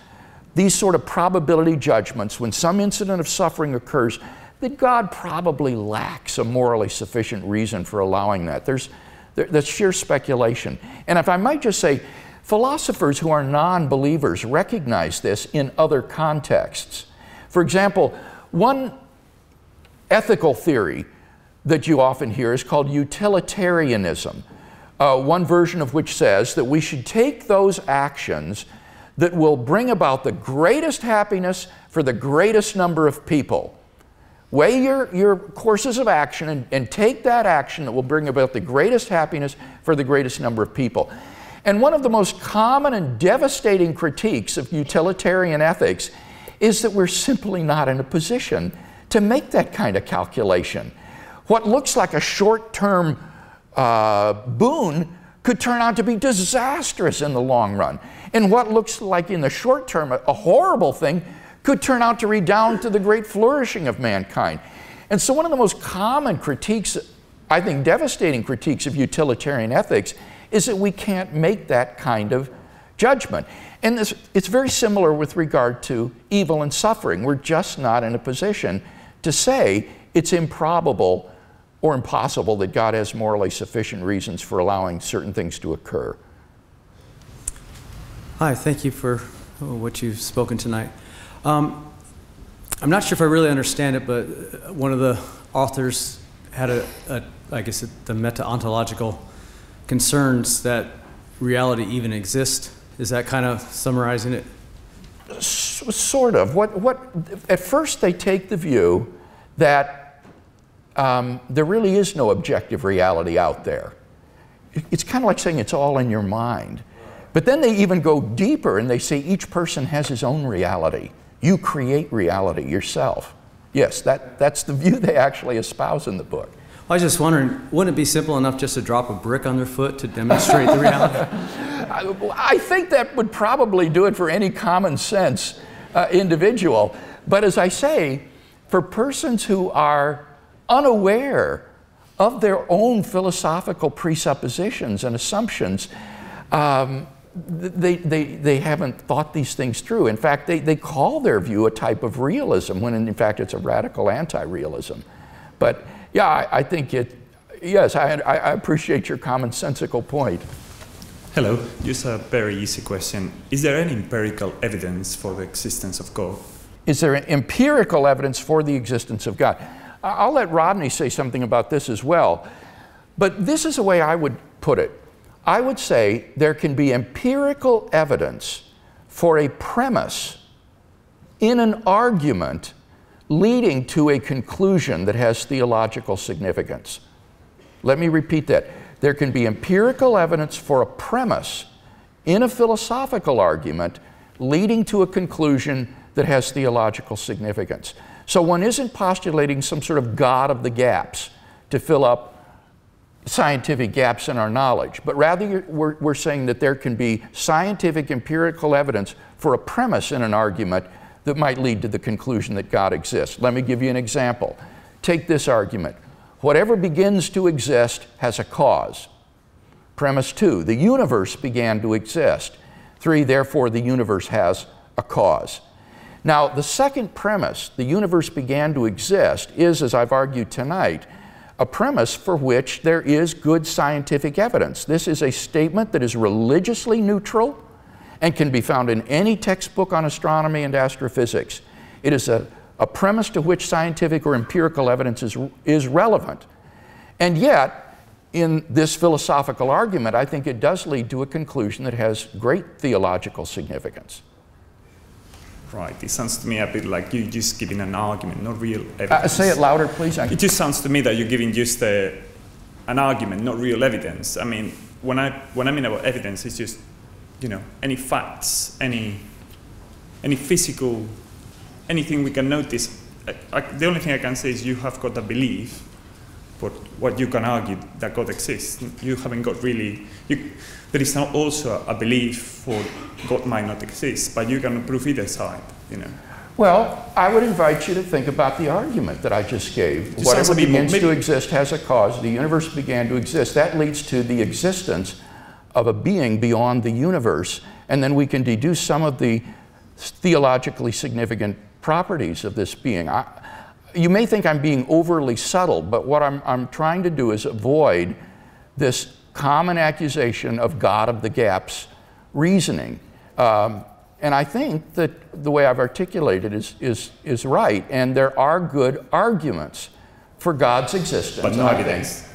these sort of probability judgments when some incident of suffering occurs that God probably lacks a morally sufficient reason for allowing that. That's sheer speculation. And if I might just say, philosophers who are non-believers recognize this in other contexts. For example, one ethical theory that you often hear is called utilitarianism, one version of which says that we should take those actions that will bring about the greatest happiness for the greatest number of people. Weigh your courses of action and take that action that will bring about the greatest happiness for the greatest number of people. And one of the most common and devastating critiques of utilitarian ethics is that we're simply not in a position to make that kind of calculation. What looks like a short-term boon could turn out to be disastrous in the long run. And what looks like in the short term a horrible thing could turn out to redound to the great flourishing of mankind. And so one of the most common critiques, I think devastating critiques of utilitarian ethics, is that we can't make that kind of judgment. And it's very similar with regard to evil and suffering. We're just not in a position to say it's improbable or impossible that God has morally sufficient reasons for allowing certain things to occur. Hi, thank you for what you've spoken tonight. I'm not sure if I really understand it, but one of the authors had I guess, the meta-ontological concerns that reality even exists. Is that kind of summarizing it? Sort of. At first they take the view that there really is no objective reality out there. It's kind of like saying it's all in your mind. But then they even go deeper and they say each person has his own reality. You create reality yourself. Yes, that's the view they actually espouse in the book. I was just wondering, wouldn't it be simple enough just to drop a brick on their foot to demonstrate the reality? I think that would probably do it for any common sense individual. But as I say, for persons who are unaware of their own philosophical presuppositions and assumptions, they haven't thought these things through. In fact, they call their view a type of realism, when in fact it's a radical anti-realism. But yeah, I think yes, I appreciate your commonsensical point. Hello, just a very easy question. Is there any empirical evidence for the existence of God? Is there empirical evidence for the existence of God? I'll let Rodney say something about this as well. But this is the way I would put it. I would say there can be empirical evidence for a premise in an argument leading to a conclusion that has theological significance. Let me repeat that. There can be empirical evidence for a premise in a philosophical argument leading to a conclusion that has theological significance. So one isn't postulating some sort of God of the gaps to fill up scientific gaps in our knowledge, but rather we're saying that there can be scientific empirical evidence for a premise in an argument that might lead to the conclusion that God exists. Let me give you an example. Take this argument. Whatever begins to exist has a cause. Premise 2, the universe began to exist. 3, therefore the universe has a cause. Now, the second premise, the universe began to exist, is, as I've argued tonight, a premise for which there is good scientific evidence. This is a statement that is religiously neutral and can be found in any textbook on astronomy and astrophysics. It is a premise to which scientific or empirical evidence is relevant. And yet, in this philosophical argument, I think it does lead to a conclusion that has great theological significance. Right, it sounds to me a bit like you're just giving an argument, not real evidence. Say it louder, please. It just sounds to me that you're giving just an argument, not real evidence. I mean, when I mean about evidence, it's just, you know, any facts, any physical, anything we can notice. The only thing I can say is you have got a belief, for what you can argue that God exists. You haven't got really. There is also a belief for God might not exist, but you can prove either side. Well, I would invite you to think about the argument that I just gave. Just Whatever begins to exist has a cause. The universe began to exist. That leads to the existence of a being beyond the universe, and then we can deduce some of the theologically significant properties of this being. You may think I'm being overly subtle, but what I'm trying to do is avoid this common accusation of God of the gaps reasoning. And I think that the way I've articulated is right, and there are good arguments for God's existence. But no evidence.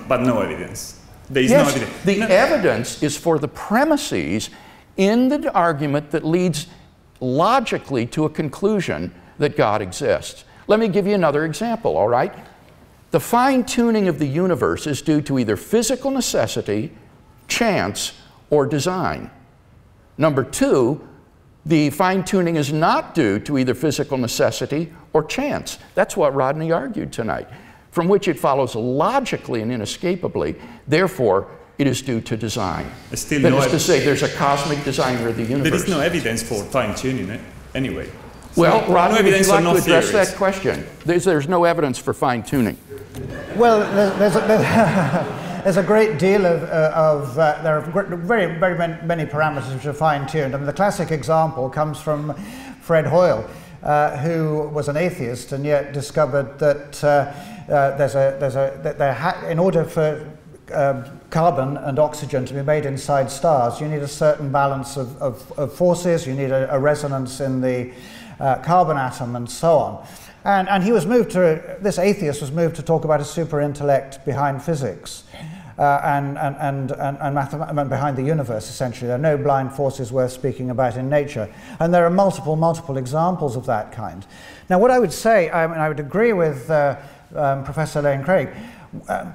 But no evidence. There is yes, no evidence. The evidence is for the premises in the argument that leads logically to a conclusion that God exists. Let me give you another example, all right? The fine-tuning of the universe is due to either physical necessity, chance, or design. Number two, the fine-tuning is not due to either physical necessity or chance. That's what Rodney argued tonight, from which it follows logically and inescapably, therefore, it is due to design. That is to say, there's a cosmic designer of the universe. There is no evidence for fine-tuning anyway. Well, Rodney, would you like to address theories. that question? There's no evidence for fine-tuning. Well, there's a great deal there are very many parameters which are fine-tuned. I mean, the classic example comes from Fred Hoyle, who was an atheist and yet discovered that in order for carbon and oxygen to be made inside stars, you need a certain balance of forces, you need a resonance in the carbon atom and so on. And he was moved to, this atheist was moved to talk about a super intellect behind physics and behind the universe, essentially. There are no blind forces worth speaking about in nature. And there are multiple examples of that kind. Now, what I would say, I would agree with Professor Lane Craig, I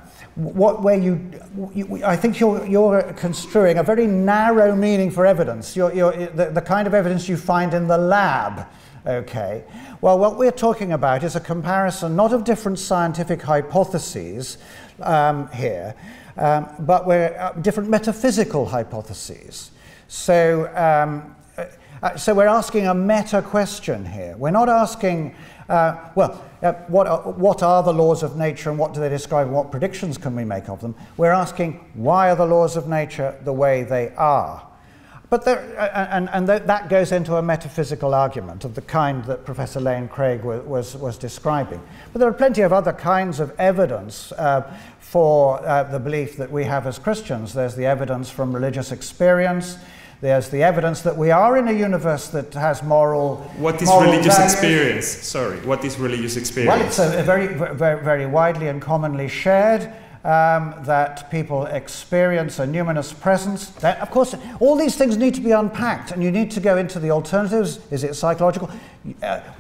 think you're construing a very narrow meaning for evidence. The kind of evidence you find in the lab. Okay. Well, what we're talking about is a comparison not of different scientific hypotheses here, but different metaphysical hypotheses. So we're asking a meta question here. We're not asking, what are the laws of nature and what do they describe and what predictions can we make of them? We're asking, why are the laws of nature the way they are? But that goes into a metaphysical argument of the kind that Professor Lane Craig was describing. But there are plenty of other kinds of evidence for the belief that we have as Christians. There's the evidence from religious experience. There's the evidence that we are in a universe that has moral What is religious experience? Sorry, what is religious experience? Well, it's a very widely and commonly shared. That people experience a numinous presence. That, of course, all these things need to be unpacked, and you need to go into the alternatives. Is it psychological? Isn't that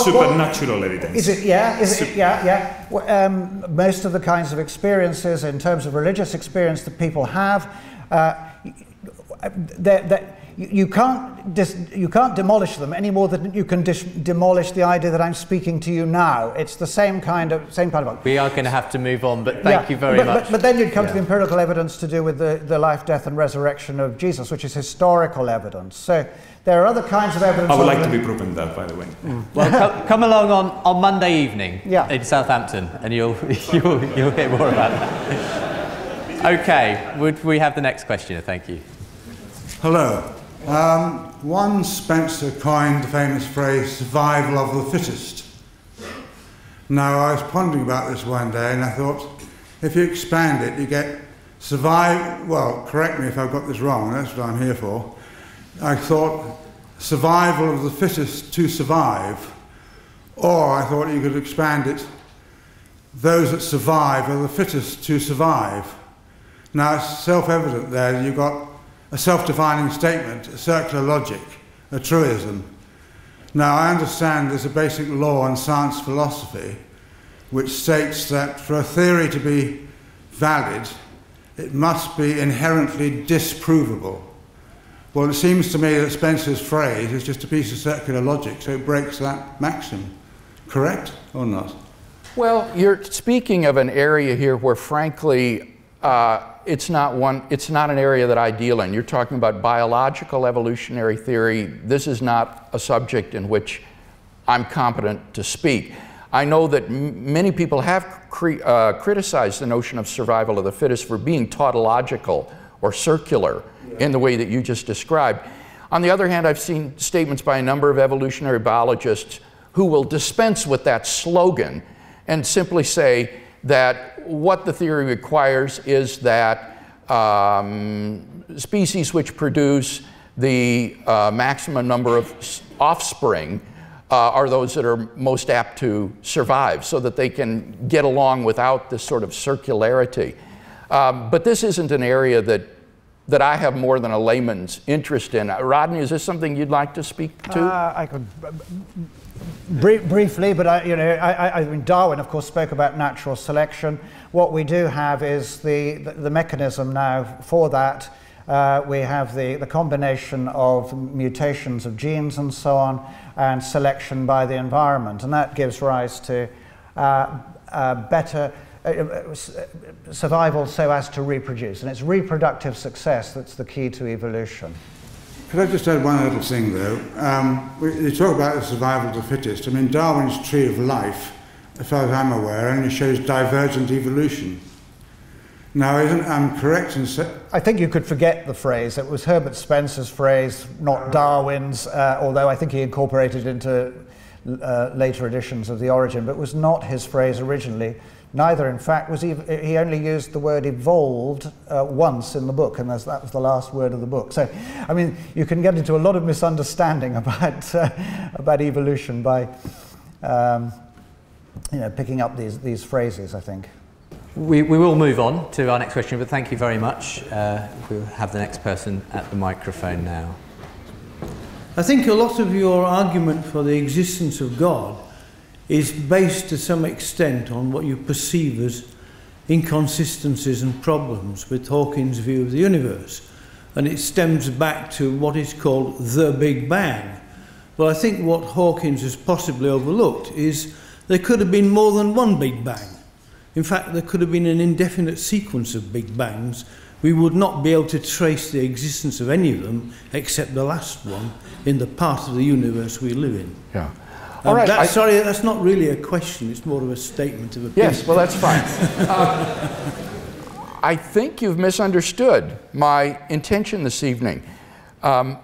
supernatural evidence? Is it? Yeah. Is it? Yeah. Most of the kinds of experiences, in terms of religious experience that people have, you can't demolish them any more than you can demolish the idea that I'm speaking to you now. It's the same kind of argument. We are going to have to move on, but thank you very much. But then you'd come to the empirical evidence to do with the life, death, and resurrection of Jesus, which is historical evidence. So there are other kinds of evidence. I would like to be proven that, by the way. Well, come along on Monday evening in Southampton, and you'll hear more about that. Okay, would we have the next questioner? Thank you. Hello. One Spencer coined the famous phrase, survival of the fittest. Now, I was pondering about this one day, and I thought, if you expand it, you get correct me if I've got this wrong, that's what I'm here for. I thought, survival of the fittest to survive, or I thought you could expand it, those that survive are the fittest to survive. Now, it's self-evident there, you've got a self-defining statement, a circular logic, a truism. Now, I understand there's a basic law in science philosophy which states that for a theory to be valid, it must be inherently disprovable. Well, it seems to me that Spencer's phrase is just a piece of circular logic, so it breaks that maxim. Correct or not? Well, you're speaking of an area here where, frankly, it's not an area that I deal in. You're talking about biological evolutionary theory. This is not a subject in which I'm competent to speak. I know that many people have criticized the notion of survival of the fittest for being tautological or circular in the way that you just described. On the other hand, I've seen statements by a number of evolutionary biologists who will dispense with that slogan and simply say that what the theory requires is that species which produce the maximum number of offspring are those that are most apt to survive, so that they can get along without this sort of circularity. But this isn't an area that I have more than a layman's interest in. Rodney, is this something you'd like to speak to? I could briefly, but I mean, Darwin, of course, spoke about natural selection. What we do have is the mechanism now for that. We have the combination of mutations of genes and so on, and selection by the environment, and that gives rise to better survival so as to reproduce. And it's reproductive success that's the key to evolution. Could I just add one little thing, though? You talk about the survival of the fittest. I mean, Darwin's tree of life, as far as I'm aware, only shows divergent evolution. Now, I'm correct in saying... I think you could forget the phrase. It was Herbert Spencer's phrase, not Darwin's, although I think he incorporated it into later editions of The Origin, but it was not his phrase originally. Neither, in fact, was he only used the word evolved once in the book, and that was the last word of the book. So, I mean, you can get into a lot of misunderstanding about evolution by picking up these phrases, I think. We will move on to our next question, but thank you very much. We'll have the next person at the microphone now. I think a lot of your argument for the existence of God is based to some extent on what you perceive as inconsistencies and problems with Hawking's view of the universe. And it stems back to what is called the Big Bang. Well, I think what Hawkins has possibly overlooked is there could have been more than one Big Bang. In fact, there could have been an indefinite sequence of Big Bangs. We would not be able to trace the existence of any of them, except the last one, in the part of the universe we live in. Yeah. All right. Sorry, that's not really a question. It's more of a statement of opinion. Yes, well, that's fine. I think you've misunderstood my intention this evening.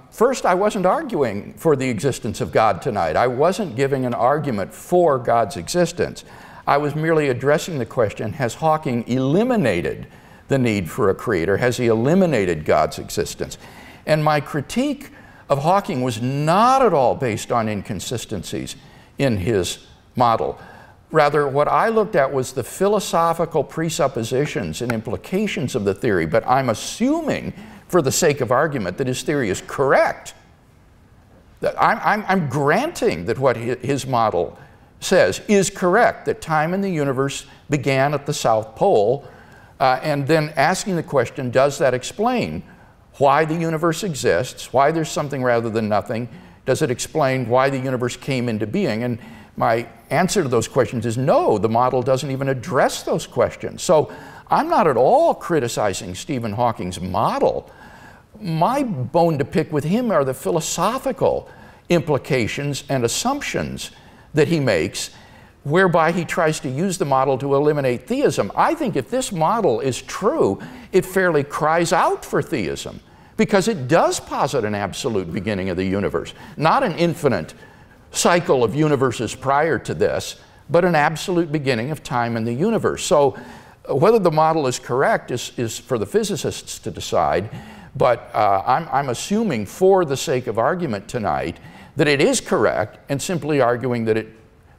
First, I wasn't arguing for the existence of God tonight. I wasn't giving an argument for God's existence. I was merely addressing the question, has Hawking eliminated the need for a creator? Has he eliminated God's existence? And my critique of Hawking was not at all based on inconsistencies in his model. Rather, what I looked at was the philosophical presuppositions and implications of the theory, but I'm assuming, for the sake of argument, that his theory is correct. That I'm granting that what his model says is correct, that time in the universe began at the South Pole, and then asking the question, does that explain why the universe exists, why there's something rather than nothing? Does it explain why the universe came into being? And my answer to those questions is no, the model doesn't even address those questions. So I'm not at all criticizing Stephen Hawking's model. My bone to pick with him are the philosophical implications and assumptions that he makes, whereby he tries to use the model to eliminate theism. I think if this model is true, it fairly cries out for theism, because it does posit an absolute beginning of the universe, not an infinite cycle of universes prior to this, but an absolute beginning of time in the universe. So whether the model is correct is for the physicists to decide, but I'm assuming, for the sake of argument tonight, that it is correct, and simply arguing that it,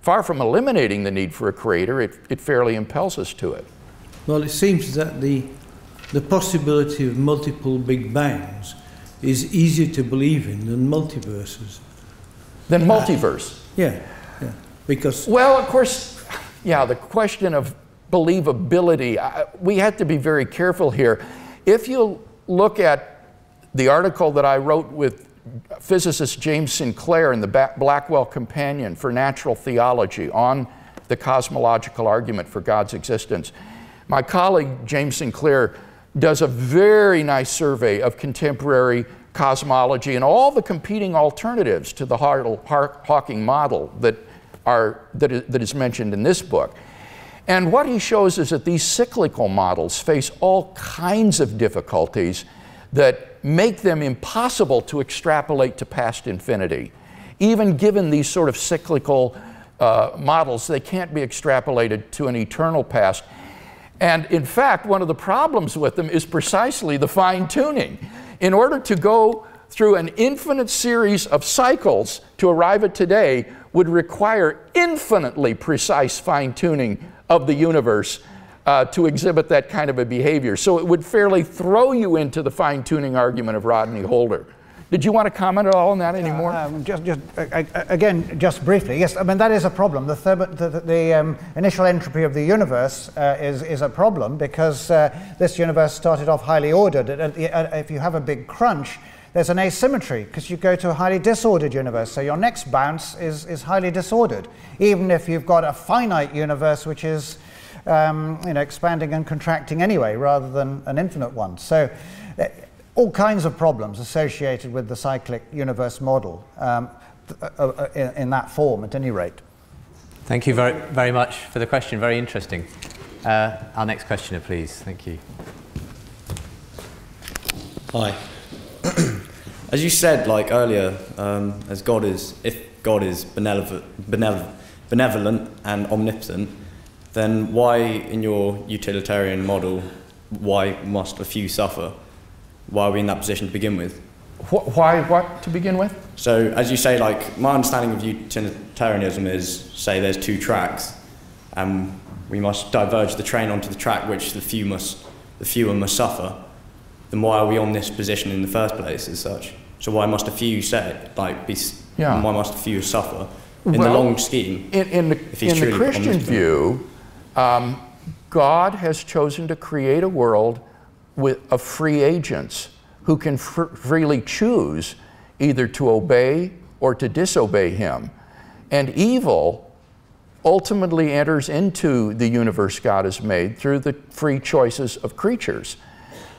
far from eliminating the need for a creator, it fairly impels us to it. Well, it seems that the possibility of multiple Big Bangs is easier to believe in than multiverses. Than multiverse? Yeah, because... Well, of course, yeah, the question of believability, we have to be very careful here. If you look at the article that I wrote with physicist James Sinclair in the Blackwell Companion for Natural Theology on the cosmological argument for God's existence. My colleague, James Sinclair, does a very nice survey of contemporary cosmology and all the competing alternatives to the Hawking model that is mentioned in this book. And what he shows is that these cyclical models face all kinds of difficulties that make them impossible to extrapolate to past infinity. Even given these sort of cyclical models, they can't be extrapolated to an eternal past. And in fact, one of the problems with them is precisely the fine-tuning. In order to go through an infinite series of cycles to arrive at today would require infinitely precise fine-tuning of the universe to exhibit that kind of a behavior. So it would fairly throw you into the fine-tuning argument of Rodney Holder. Did you want to comment at all on that anymore? Again, just briefly, yes, I mean, that is a problem. The initial entropy of the universe is a problem because this universe started off highly ordered. If you have a big crunch, there's an asymmetry because you go to a highly disordered universe. So your next bounce is highly disordered, even if you've got a finite universe which is expanding and contracting anyway, rather than an infinite one. So all kinds of problems associated with the cyclic universe model in that form, at any rate. Thank you very, very much for the question. Very interesting. Our next questioner, please. Thank you. Hi. As you said, like earlier, if God is benevolent and omnipotent, then why, in your utilitarian model, why must a few suffer? Why are we in that position to begin with? Why what to begin with? So, as you say, like, my understanding of utilitarianism is, say, there's two tracks, and we must diverge the train onto the track which the fewer must suffer. Then why are we on this position in the first place as such? So why must a few why must a few suffer in the long scheme? In the Christian view, God has chosen to create a world of free agents who can freely choose either to obey or to disobey him. And evil ultimately enters into the universe God has made through the free choices of creatures.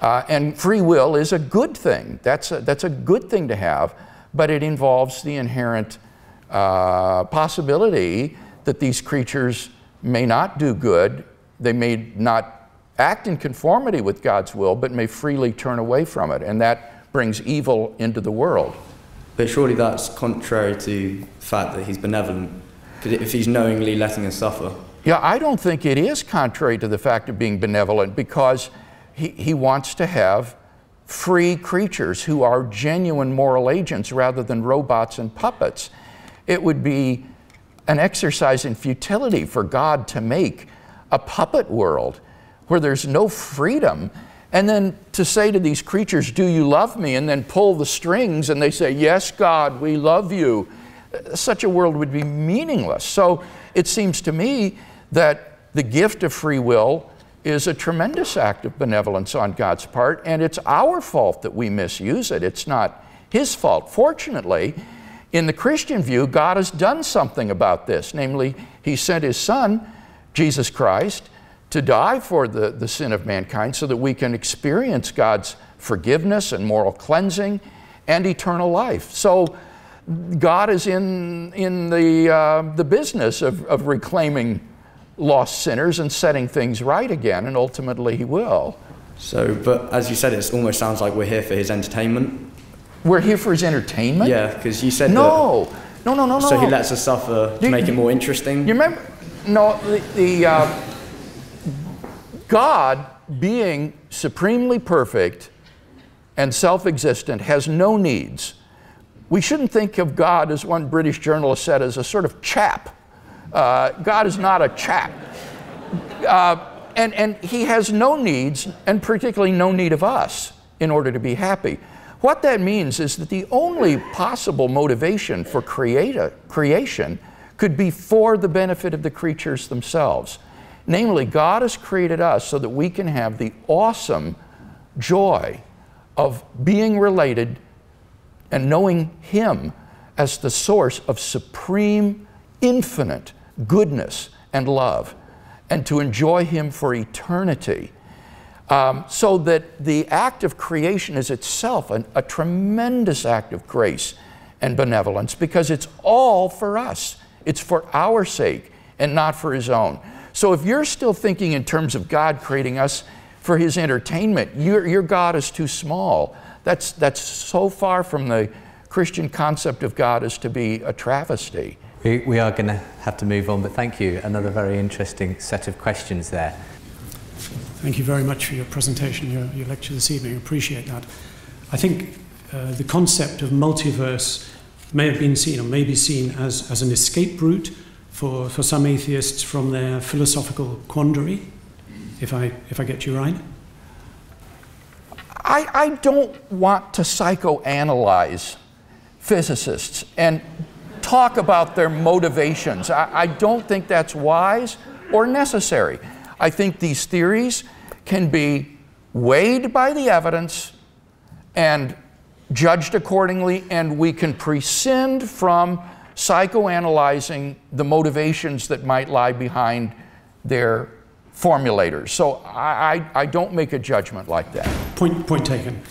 And free will is a good thing. That's a good thing to have, but it involves the inherent possibility that these creatures may not do good, they may not act in conformity with God's will, but may freely turn away from it, and that brings evil into the world. But surely that's contrary to the fact that he's benevolent, if he's knowingly letting us suffer. Yeah, I don't think it is contrary to the fact of being benevolent, because he wants to have free creatures who are genuine moral agents rather than robots and puppets. It would be an exercise in futility for God to make a puppet world where there's no freedom, and then to say to these creatures, "Do you love me?" and then pull the strings and they say, "Yes, God, we love you." Such a world would be meaningless. So it seems to me that the gift of free will is a tremendous act of benevolence on God's part, and it's our fault that we misuse it. It's not his fault. Fortunately, in the Christian view, God has done something about this. Namely, he sent his Son, Jesus Christ, to die for the sin of mankind so that we can experience God's forgiveness and moral cleansing and eternal life. So God is in the business of reclaiming lost sinners and setting things right again, and ultimately he will. So, but as you said, it almost sounds like we're here for his entertainment. We're here for his entertainment? Yeah, because you said No. So he lets us suffer to make it more interesting? You remember? No, God, being supremely perfect and self-existent, has no needs. We shouldn't think of God, as one British journalist said, as a sort of chap. God is not a chap. And he has no needs, and particularly no need of us, in order to be happy. What that means is that the only possible motivation for creation could be for the benefit of the creatures themselves. Namely, God has created us so that we can have the awesome joy of being related and knowing him as the source of supreme, infinite goodness and love, and to enjoy Him for eternity. So that the act of creation is itself a tremendous act of grace and benevolence, because it's all for us. It's for our sake and not for His own. So if you're still thinking in terms of God creating us for His entertainment, your God is too small. That's so far from the Christian concept of God as to be a travesty. We are going to have to move on, but thank you. Another very interesting set of questions there. Thank you very much for your presentation, your lecture this evening. I appreciate that. I think the concept of multiverse may have been seen, or may be seen, as an escape route for some atheists from their philosophical quandary, if I get you right. I don't want to psychoanalyze physicists and talk about their motivations. I don't think that's wise or necessary. I think these theories can be weighed by the evidence and judged accordingly, and we can prescind from psychoanalyzing the motivations that might lie behind their formulators. So I don't make a judgment like that. Point taken.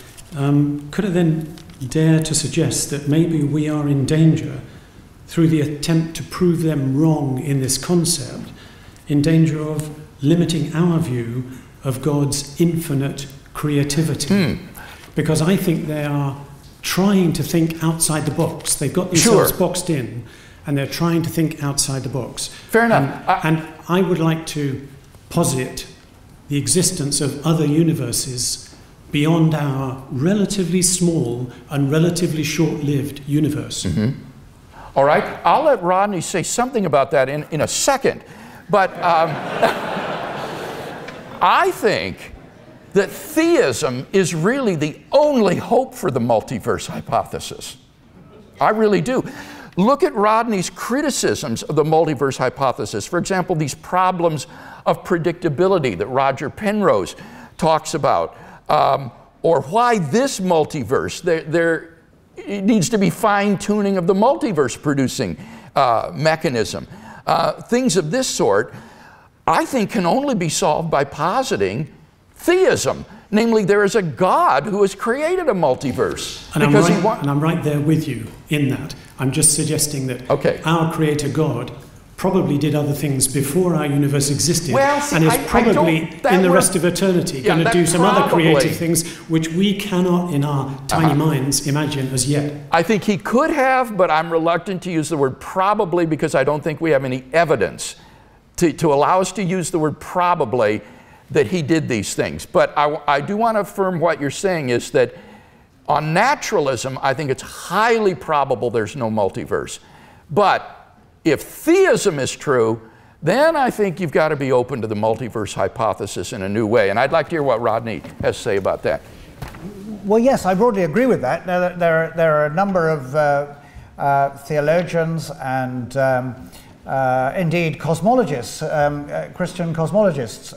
Could I then dare to suggest that maybe we are in danger, through the attempt to prove them wrong in this concept, in danger of limiting our view of God's infinite creativity? Because I think they are trying to think outside the box. They've got themselves boxed in, and they're trying to think outside the box. Fair enough. And I would like to posit the existence of other universes beyond our relatively small and relatively short-lived universe. All right, I'll let Rodney say something about that in a second, but I think that theism is really the only hope for the multiverse hypothesis. I really do. Look at Rodney's criticisms of the multiverse hypothesis. For example, these problems of predictability that Roger Penrose talks about, or why this multiverse, it needs to be fine-tuning of the multiverse producing mechanism. Things of this sort, I think, can only be solved by positing theism. Namely, there is a God who has created a multiverse. And I'm right there with you in that. I'm just suggesting that our Creator God probably did other things before our universe existed, and is probably in the rest of eternity going to do some other creative things which we cannot in our tiny minds imagine as yet. I think he could have, but I'm reluctant to use the word probably, because I don't think we have any evidence to allow us to use the word probably that he did these things. But I do want to affirm what you're saying is that on naturalism, I think it's highly probable there's no multiverse. But if theism is true, then I think you've got to be open to the multiverse hypothesis in a new way. And I'd like to hear what Rodney has to say about that. Well, yes, I broadly agree with that. Now, there are a number of theologians and indeed cosmologists, Christian cosmologists,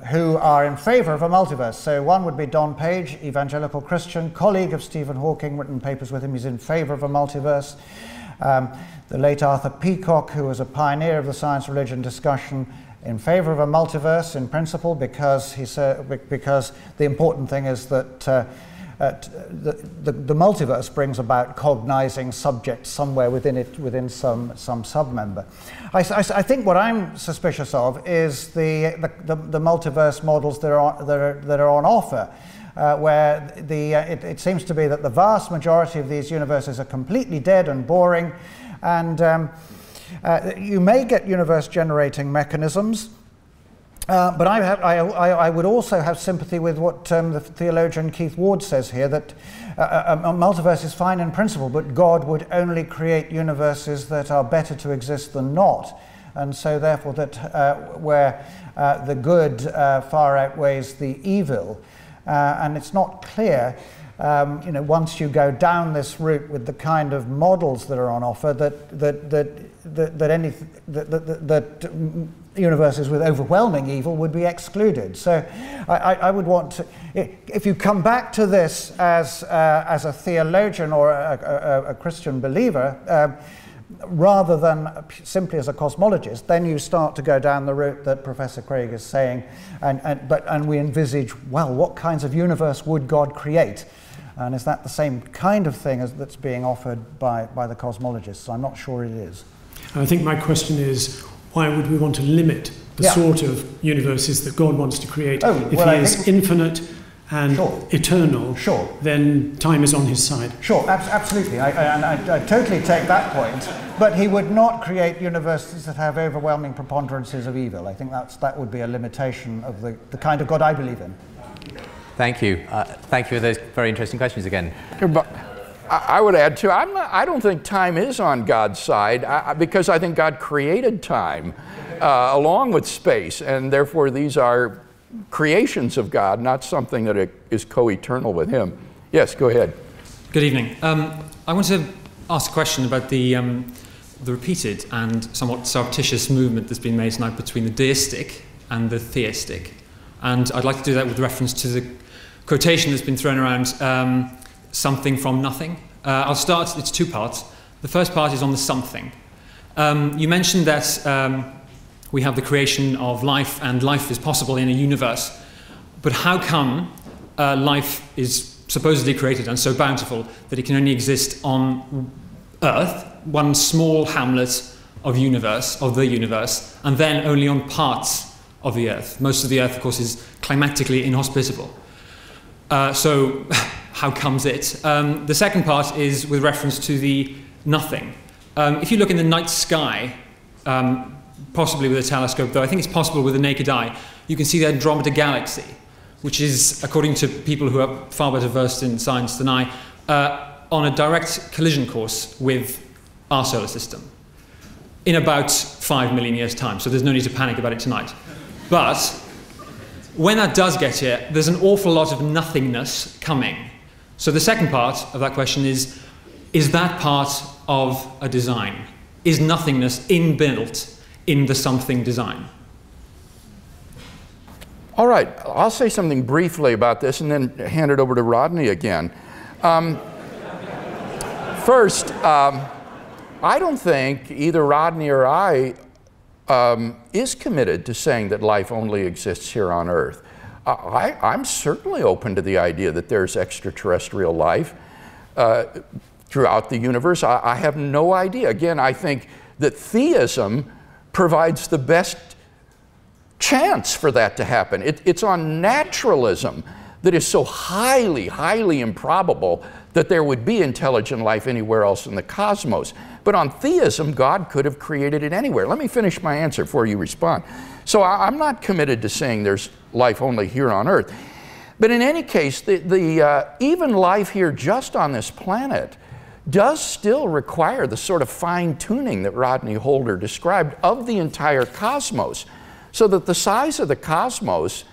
who are in favor of a multiverse. So one would be Don Page, evangelical Christian, colleague of Stephen Hawking, written papers with him. He's in favor of a multiverse. The late Arthur Peacock, who was a pioneer of the science-religion discussion, in favor of a multiverse in principle, because because the important thing is that the multiverse brings about cognizing subjects somewhere within it, within some submember. I think what I'm suspicious of is the multiverse models that are on offer. Where it seems to be that the vast majority of these universes are completely dead and boring, and you may get universe-generating mechanisms, but I would also have sympathy with what the theologian Keith Ward says here, that a multiverse is fine in principle, but God would only create universes that are better to exist than not, and so therefore that where the good far outweighs the evil. And it's not clear, once you go down this route with the kind of models that are on offer, that universes with overwhelming evil would be excluded. So I would want to, if you come back to this as a theologian or a Christian believer, rather than simply as a cosmologist, then you start to go down the route that Professor Craig is saying, and we envisage, well, what kinds of universe would God create? And is that the same kind of thing that's being offered by the cosmologists? I'm not sure it is. I think my question is, why would we want to limit the sort of universes that God wants to create? If he is infinite and eternal, then time is on his side. Sure, absolutely. I totally take that point. But he would not create universes that have overwhelming preponderances of evil. I think that would be a limitation of the kind of God I believe in. Thank you. Thank you for those very interesting questions again. But I would add too, I don't think time is on God's side because I think God created time along with space, and therefore these are creations of God, not something that is co-eternal with Him. Yes, go ahead. Good evening. I want to ask a question about the repeated and somewhat surreptitious movement that's been made tonight between the deistic and the theistic. And I'd like to do that with reference to the quotation that's been thrown around, something from nothing. I'll start, it's two parts. The first part is on the something. You mentioned that we have the creation of life, and life is possible in a universe. But how come life is supposedly created and so bountiful that it can only exist on Earth, one small hamlet of the universe, and then only on parts of the Earth? Most of the Earth, of course, is climatically inhospitable. So how comes it? The second part is with reference to the nothing. If you look in the night sky, possibly with a telescope, though I think it's possible with the naked eye, you can see the Andromeda Galaxy, which is, according to people who are far better versed in science than I, on a direct collision course with our solar system in about 5 million years' time. So there's no need to panic about it tonight. But when that does get here, there's an awful lot of nothingness coming. So the second part of that question is that part of a design? Is nothingness inbuilt in the something design? All right, I'll say something briefly about this and then hand it over to Rodney again. First, I don't think either Rodney or I is committed to saying that life only exists here on Earth. I'm certainly open to the idea that there's extraterrestrial life throughout the universe. I have no idea. Again, I think that theism provides the best chance for that to happen. It's on naturalism that is so highly, highly improbable that there would be intelligent life anywhere else in the cosmos. But on theism, God could have created it anywhere. Let me finish my answer before you respond. So I'm not committed to saying there's life only here on Earth. But in any case, even life here just on this planet does still require the sort of fine-tuning that Rodney Holder described of the entire cosmos, so that the size of the cosmos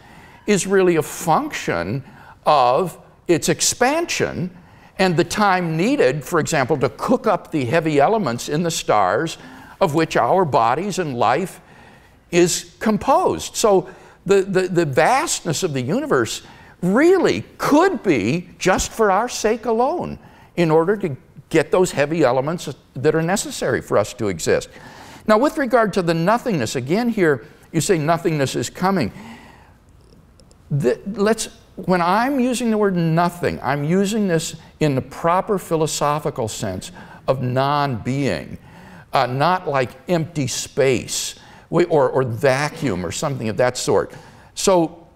is really a function of its expansion and the time needed, for example, to cook up the heavy elements in the stars of which our bodies and life is composed. So the vastness of the universe really could be just for our sake alone in order to get those heavy elements that are necessary for us to exist. Now, with regard to the nothingness, again here, you say nothingness is coming. When I'm using the word nothing, I'm using this in the proper philosophical sense of non-being, not like empty space or vacuum or something of that sort. So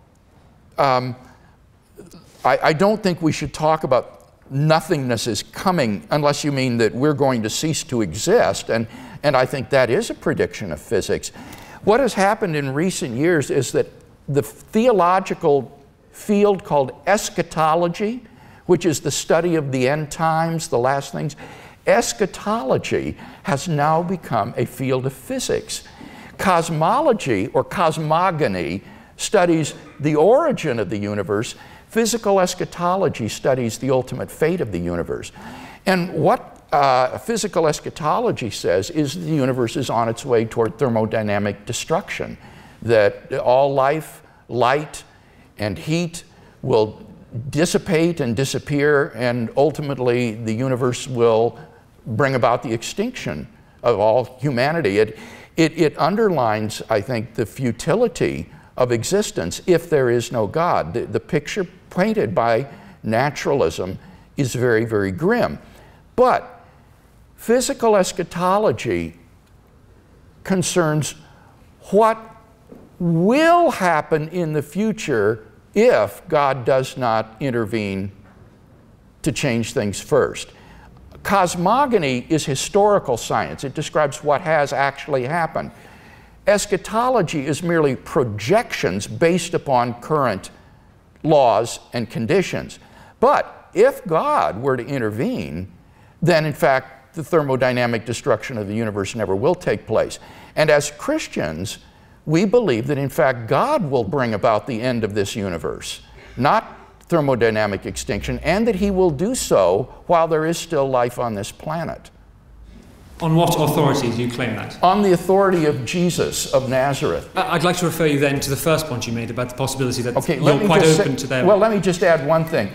I don't think we should talk about nothingness is coming unless you mean that we're going to cease to exist, and I think that is a prediction of physics. What has happened in recent years is that the theological field called eschatology, which is the study of the end times, the last things, eschatology has now become a field of physics. Cosmology or cosmogony studies the origin of the universe. Physical eschatology studies the ultimate fate of the universe. And what physical eschatology says is the universe is on its way toward thermodynamic destruction, that all life, light, and heat will dissipate and disappear, and ultimately the universe will bring about the extinction of all humanity. It underlines, I think, the futility of existence if there is no God. The picture painted by naturalism is very, very grim. But physical eschatology concerns what will happen in the future if God does not intervene to change things first. Cosmogony is historical science. It describes what has actually happened. Eschatology is merely projections based upon current laws and conditions. But if God were to intervene, then in fact the thermodynamic destruction of the universe never will take place. And as Christians, we believe that in fact God will bring about the end of this universe, not thermodynamic extinction, and that He will do so while there is still life on this planet. On what authority do you claim that? On the authority of Jesus of Nazareth. I'd like to refer you then to the first point you made about the possibility that you're quite open to them. Well, let me just add one thing.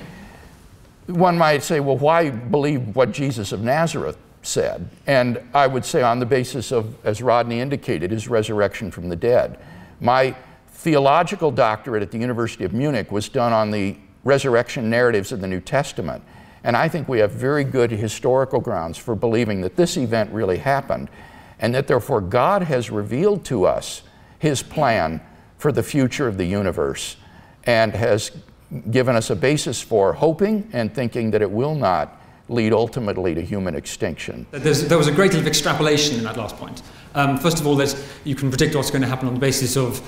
One might say, well, why believe what Jesus of Nazareth said? And I would say on the basis of, as Rodney indicated, his resurrection from the dead. My theological doctorate at the University of Munich was done on the resurrection narratives of the New Testament. And I think we have very good historical grounds for believing that this event really happened, and that therefore God has revealed to us His plan for the future of the universe, and has given us a basis for hoping and thinking that it will not lead ultimately to human extinction. There was a great deal of extrapolation in that last point. First of all, that you can predict what's going to happen on the basis of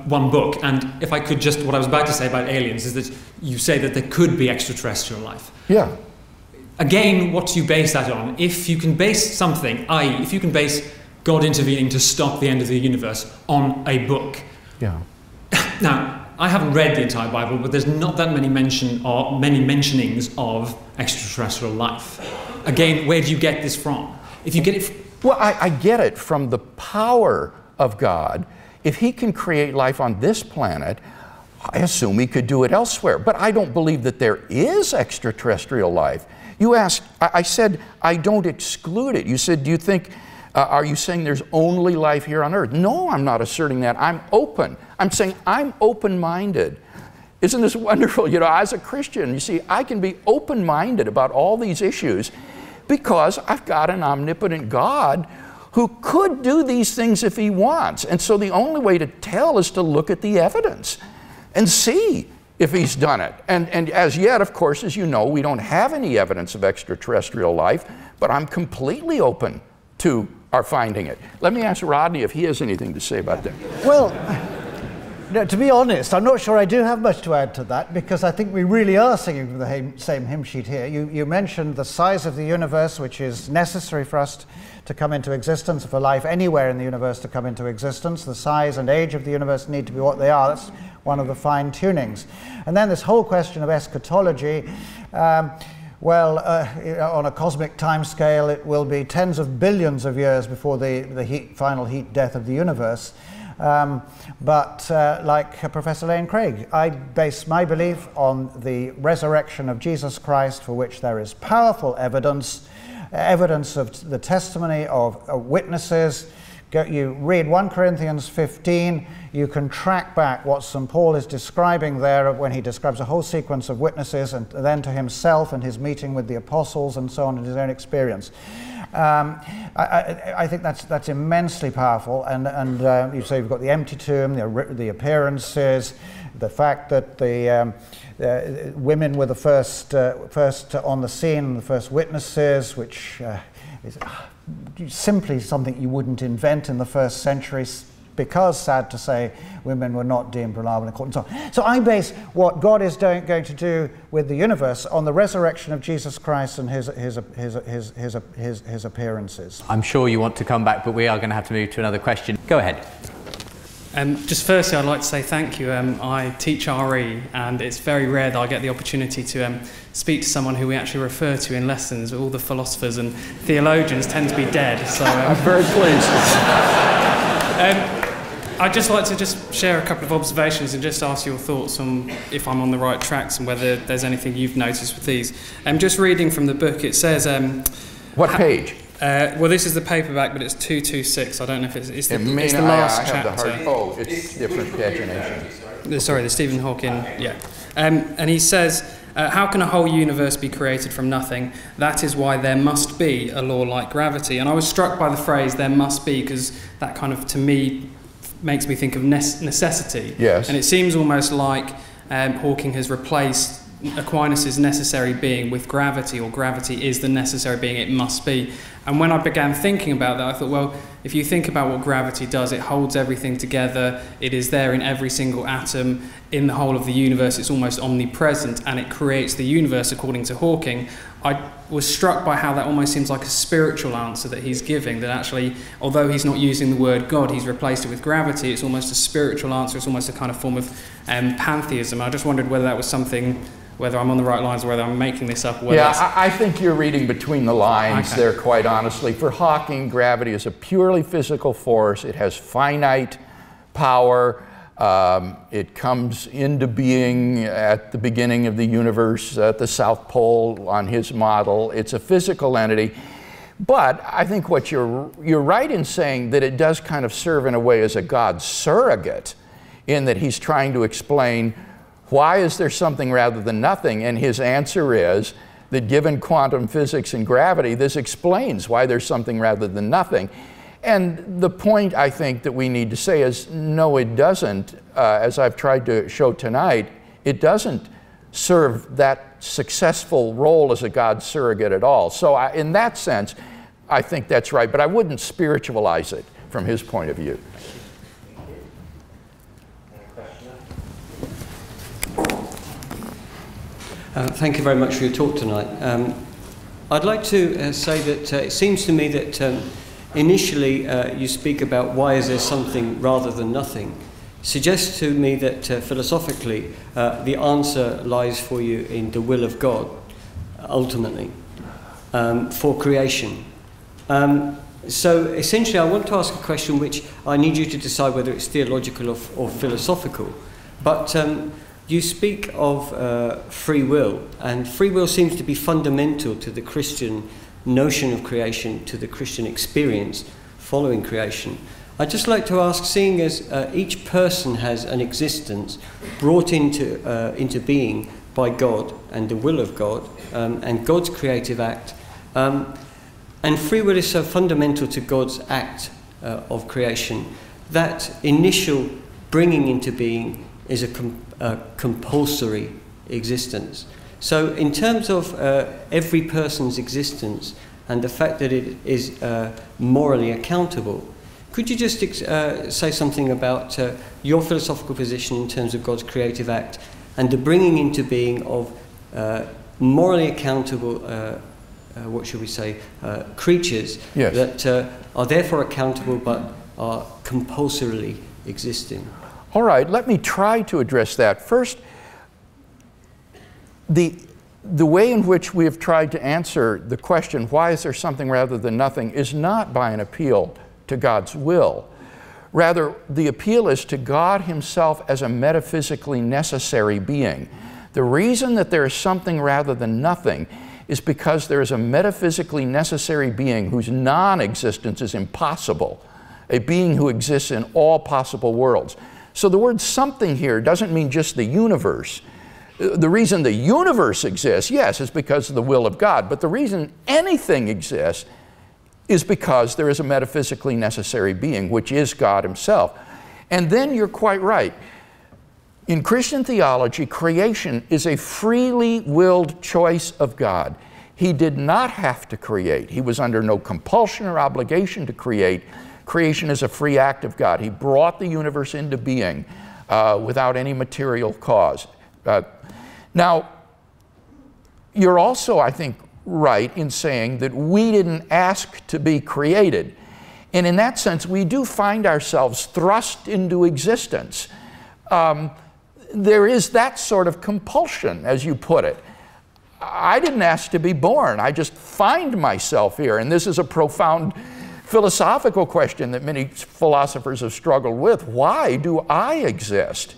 one book. And if I could just, what I was about to say about aliens is that you say that there could be extraterrestrial life. Yeah. Again, what do you base that on? If you can base something, i.e., if you can base God intervening to stop the end of the universe on a book. Yeah. Now, I haven't read the entire Bible, but there's not that many mentionings of extraterrestrial life. Again, where do you get this from? If you get it well, I get it from the power of God. If He can create life on this planet, I assume He could do it elsewhere. But I don't believe that there is extraterrestrial life. You asked, I said, I don't exclude it. You said, do you think, are you saying there's only life here on Earth? No, I'm not asserting that. I'm open. I'm saying I'm open-minded. Isn't this wonderful? You know, as a Christian, you see, I can be open-minded about all these issues because I've got an omnipotent God who could do these things if He wants. And so the only way to tell is to look at the evidence and see if He's done it. And as yet, of course, as you know, we don't have any evidence of extraterrestrial life, but I'm completely open to our finding it. Let me ask Rodney if he has anything to say about that. Well, no, to be honest, I'm not sure I do have much to add to that, because I think we really are singing from the same hymn sheet here. You mentioned the size of the universe, which is necessary for us to come into existence, for life anywhere in the universe to come into existence. The size and age of the universe need to be what they are. That's one of the fine tunings. And then this whole question of eschatology, well, on a cosmic timescale, it will be tens of billions of years before the final heat death of the universe. But like Professor Lane Craig, I base my belief on the resurrection of Jesus Christ, for which there is powerful evidence of the testimony of witnesses. You read 1 Corinthians 15, you can track back what St. Paul is describing there when he describes a whole sequence of witnesses, and then to himself and his meeting with the apostles and so on, and his own experience. I think that's immensely powerful, and you say you've got the empty tomb, the appearances, the fact that the women were the first on the scene, the first witnesses, which is simply something you wouldn't invent in the first century, because, sad to say, women were not deemed reliable in court and so on. So I base what God is going to do with the universe on the resurrection of Jesus Christ and his appearances. I'm sure you want to come back, but we are going to have to move to another question. Go ahead. Just firstly, I'd like to say thank you. I teach RE, and it's very rare that I get the opportunity to speak to someone who we actually refer to in lessons. All the philosophers and theologians tend to be dead. So I'm very pleased. I'd just like to just share a couple of observations and just ask your thoughts on if I'm on the right tracks and whether there's anything you've noticed with these. Just reading from the book, it says... what page? Well, this is the paperback, but it's 226. I don't know if it's the last chapter. Oh, it's different pagination. Sorry, the Stephen Hawking, yeah. And he says, how can a whole universe be created from nothing? That is why there must be a law like gravity. And I was struck by the phrase, there must be, because that kind of, to me, makes me think of necessity. Yes. And it seems almost like Hawking has replaced Aquinas' necessary being with gravity, or gravity is the necessary being, it must be. And when I began thinking about that, I thought, well, if you think about what gravity does, it holds everything together, it is there in every single atom, in the whole of the universe, it's almost omnipresent, and it creates the universe according to Hawking. I was struck by how that almost seems like a spiritual answer that he's giving, that actually, although he's not using the word God, he's replaced it with gravity, it's almost a spiritual answer, it's almost a kind of form of pantheism. I just wondered whether that was something, whether I'm on the right lines or whether I'm making this up. Yeah, I think you're reading between the lines there, quite honestly. For Hawking, gravity is a purely physical force. It has finite power. It comes into being at the beginning of the universe at the South Pole on his model. It's a physical entity. But I think what you're right in saying that it does kind of serve in a way as a God surrogate, in that he's trying to explain why is there something rather than nothing, and his answer is that given quantum physics and gravity, this explains why there's something rather than nothing. And the point I think that we need to say is, no, it doesn't. As I've tried to show tonight, it doesn't serve that successful role as a God surrogate at all. So in that sense, I think that's right, but I wouldn't spiritualize it from his point of view. Thank you very much for your talk tonight. I'd like to say that it seems to me that initially you speak about why is there something rather than nothing. Suggests to me that philosophically the answer lies for you in the will of God, ultimately, for creation. So essentially I want to ask a question which I need you to decide whether it's theological or philosophical. But you speak of free will, and free will seems to be fundamental to the Christian notion of creation, to the Christian experience following creation. I'd just like to ask, seeing as each person has an existence brought into being by God and the will of God and God's creative act, and free will is so fundamental to God's act of creation, that initial bringing into being is a compulsory existence. So in terms of every person's existence and the fact that it is morally accountable, could you just say something about your philosophical position in terms of God's creative act and the bringing into being of morally accountable, what should we say, creatures that are therefore accountable but are compulsorily existing? All right, let me try to address that. First, the way in which we have tried to answer the question, why is there something rather than nothing, is not by an appeal to God's will. Rather, the appeal is to God himself as a metaphysically necessary being. The reason that there is something rather than nothing is because there is a metaphysically necessary being whose non-existence is impossible, a being who exists in all possible worlds. So the word something here doesn't mean just the universe. The reason the universe exists, yes, is because of the will of God, but the reason anything exists is because there is a metaphysically necessary being, which is God himself. And then you're quite right. In Christian theology, creation is a freely willed choice of God. He did not have to create. He was under no compulsion or obligation to create. Creation is a free act of God. He brought the universe into being without any material cause. Now, you're also, I think, right in saying that we didn't ask to be created. And in that sense, we do find ourselves thrust into existence. There is that sort of compulsion, as you put it. I didn't ask to be born. I just find myself here. And this is a profound philosophical question that many philosophers have struggled with. Why do I exist?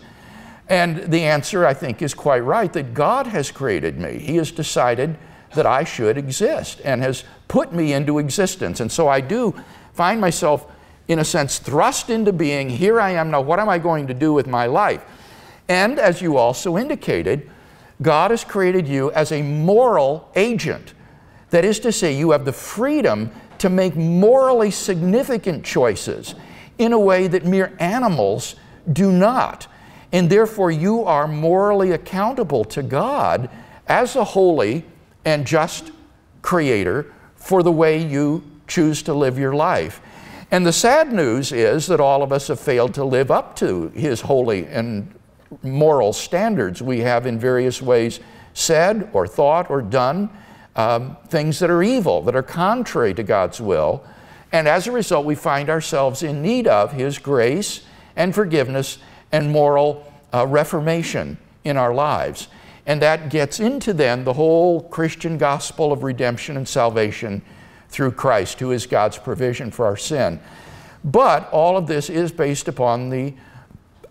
And the answer, I think, is quite right, that God has created me. He has decided that I should exist and has put me into existence. And so I do find myself, in a sense, thrust into being. Here I am now. What am I going to do with my life? And as you also indicated, God has created you as a moral agent. That is to say, you have the freedom to make morally significant choices in a way that mere animals do not. And therefore, you are morally accountable to God as a holy and just Creator for the way you choose to live your life. And the sad news is that all of us have failed to live up to His holy and moral standards. We have in various ways said or thought or done things that are evil, that are contrary to God's will. And as a result, we find ourselves in need of His grace and forgiveness and moral reformation in our lives. And that gets into then the whole Christian gospel of redemption and salvation through Christ, who is God's provision for our sin. But all of this is based upon the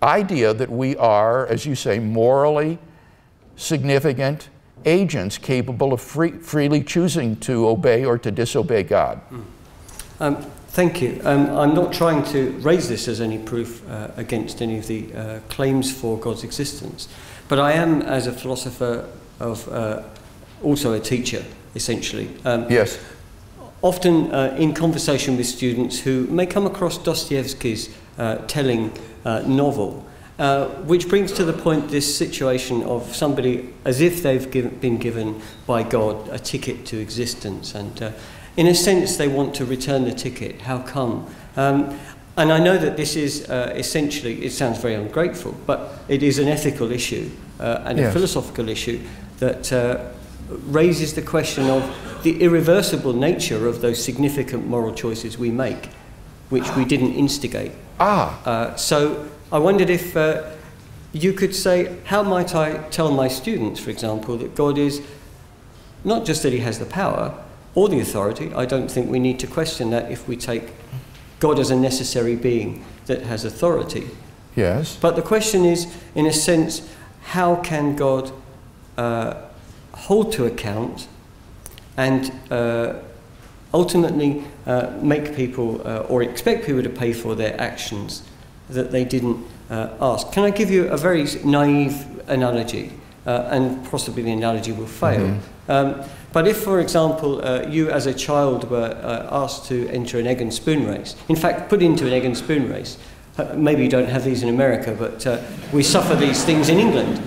idea that we are, as you say, morally significant agents capable of freely choosing to obey or to disobey God. Thank you. I'm not trying to raise this as any proof against any of the claims for God's existence, but I am, as a philosopher, also a teacher, essentially. Yes. Often in conversation with students who may come across Dostoevsky's telling novel, which brings to the point this situation of somebody as if they've been given by God a ticket to existence, and in a sense they want to return the ticket. How come? And I know that this is essentially, it sounds very ungrateful, but it is an ethical issue and a philosophical issue that raises the question of the irreversible nature of those significant moral choices we make, which we didn't instigate. So I wondered if you could say, how might I tell my students, for example, that God is not just that He has the power or the authority. I don't think we need to question that if we take God as a necessary being that has authority. Yes. But the question is, in a sense, how can God hold to account and ultimately make people or expect people to pay for their actions that they didn't ask? Can I give you a very naive analogy? And possibly the analogy will fail. But if, for example, you as a child were asked to enter an egg and spoon race, in fact, put into an egg and spoon race, maybe you don't have these in America, but we suffer these things in England,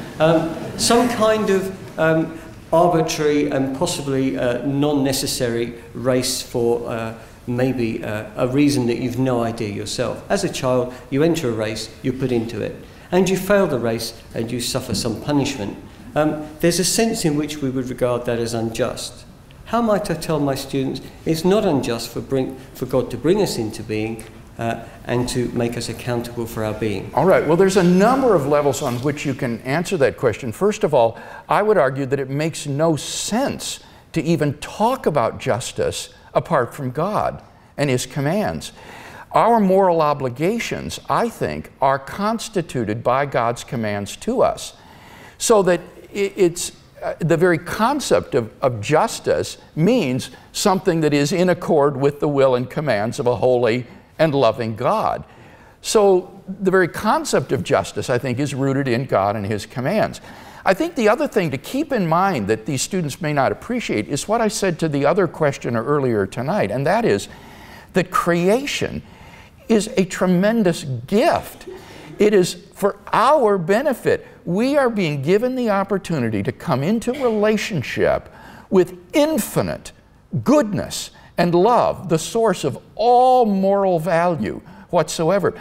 some kind of arbitrary and possibly non-necessary race for maybe a reason that you've no idea yourself. As a child, you enter a race, you put into it, and you fail the race and you suffer some punishment. There's a sense in which we would regard that as unjust. How might I tell my students it's not unjust for God to bring us into being and to make us accountable for our being? All right, well, there's a number of levels on which you can answer that question. First of all, I would argue that it makes no sense to even talk about justice apart from God and His commands. Our moral obligations, I think, are constituted by God's commands to us. So that it's the very concept of justice means something that is in accord with the will and commands of a holy and loving God. So the very concept of justice, I think, is rooted in God and His commands. I think the other thing to keep in mind that these students may not appreciate is what I said to the other questioner earlier tonight, and that is that creation is a tremendous gift. It is for our benefit. We are being given the opportunity to come into relationship with infinite goodness and love, the source of all moral value whatsoever.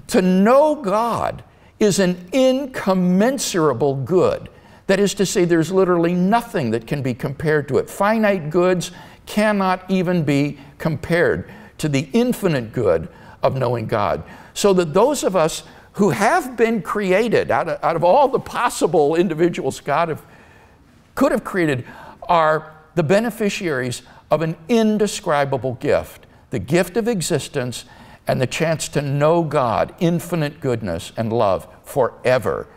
To know God is an incommensurable good. That is to say, there's literally nothing that can be compared to it. Finite goods cannot even be compared to the infinite good of knowing God. So that those of us who have been created out of all the possible individuals God could have created are the beneficiaries of an indescribable gift, the gift of existence and the chance to know God, infinite goodness and love forever.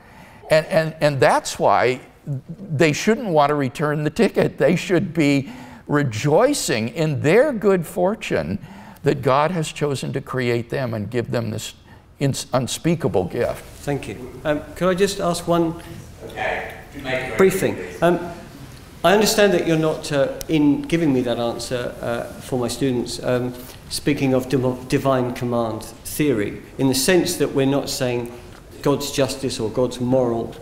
And that's why they shouldn't want to return the ticket. They should be rejoicing in their good fortune that God has chosen to create them and give them this unspeakable gift. Thank you. Could I just ask one brief thing? I understand that you're not, in giving me that answer for my students, speaking of divine command theory, in the sense that we're not saying God's justice or God's moral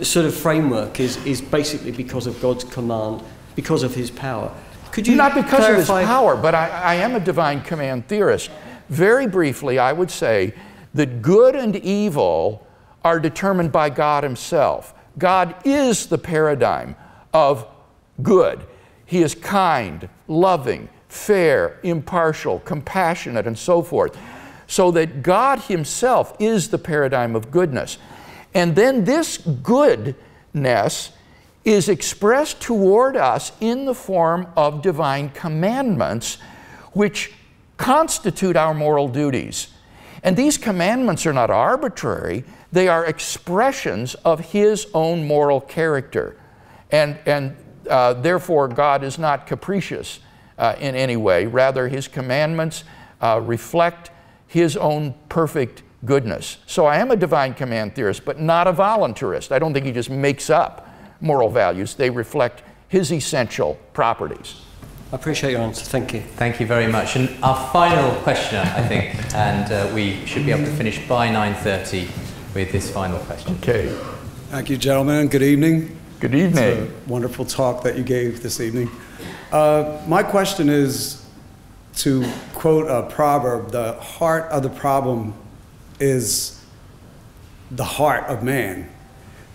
sort of framework is basically because of God's command, because of his power. Could you Not because clarify? of his power, but I am a divine command theorist. Very briefly, I would say that good and evil are determined by God himself. God is the paradigm of good. He is kind, loving, fair, impartial, compassionate, and so forth. So that God himself is the paradigm of goodness. And then this goodness is expressed toward us in the form of divine commandments, which constitute our moral duties. And these commandments are not arbitrary. They are expressions of his own moral character. And therefore, God is not capricious in any way. Rather, his commandments reflect his own perfect goodness. So I am a divine command theorist, but not a voluntarist. I don't think he just makes up moral values. They reflect his essential properties. I appreciate your answer. Thank you. Thank you very much. And our final questioner, I think, and we should be able to finish by 9:30 with this final question. Okay. Thank you, gentlemen. Good evening. Good evening. It's a wonderful talk that you gave this evening. My question is, to quote a proverb, the heart of the problem is the heart of man.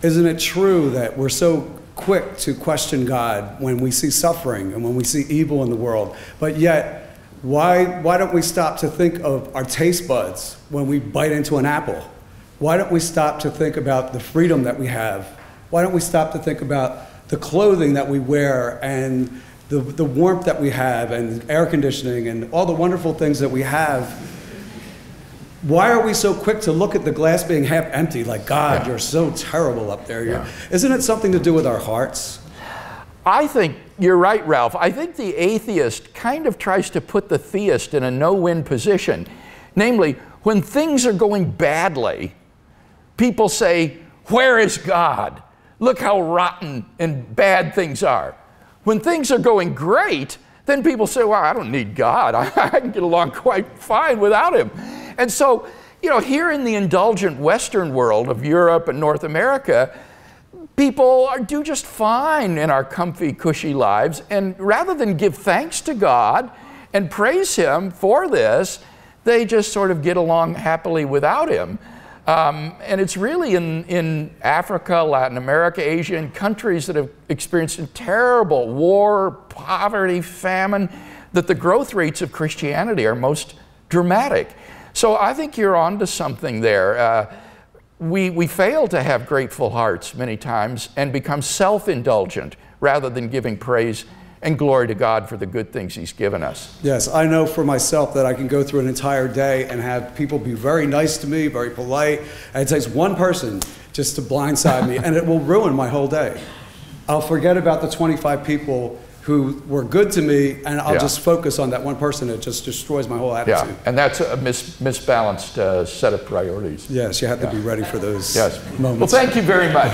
Isn't it true that we're so quick to question God when we see suffering and when we see evil in the world, but yet why don't we stop to think of our taste buds when we bite into an apple? Why don't we stop to think about the freedom that we have? Why don't we stop to think about the clothing that we wear and the warmth that we have and air conditioning and all the wonderful things that we have? Why are we so quick to look at the glass being half empty, like, God, you're so terrible up there? Isn't it something to do with our hearts? I think you're right, Ralph. I think the atheist kind of tries to put the theist in a no-win position. Namely, when things are going badly, people say, where is God? Look how rotten and bad things are. When things are going great, then people say, well, I don't need God. I can get along quite fine without him. And so, you know, here in the indulgent Western world of Europe and North America, people do just fine in our comfy, cushy lives. And rather than give thanks to God and praise him for this, they just sort of get along happily without him. And it's really in Africa, Latin America, Asia, and countries that have experienced terrible war, poverty, famine, that the growth rates of Christianity are most dramatic. So I think you're onto something there. We fail to have grateful hearts many times and become self-indulgent rather than giving praise and glory to God for the good things he's given us. Yes, I know for myself that I can go through an entire day and have people be very nice to me, very polite, and it takes one person just to blindside me, and it will ruin my whole day. I'll forget about the 25 people who were good to me, and I'll just focus on that one person. It just destroys my whole attitude. Yeah, and that's a misbalanced set of priorities. Yes, you have to be ready for those moments. Well, thank you very much.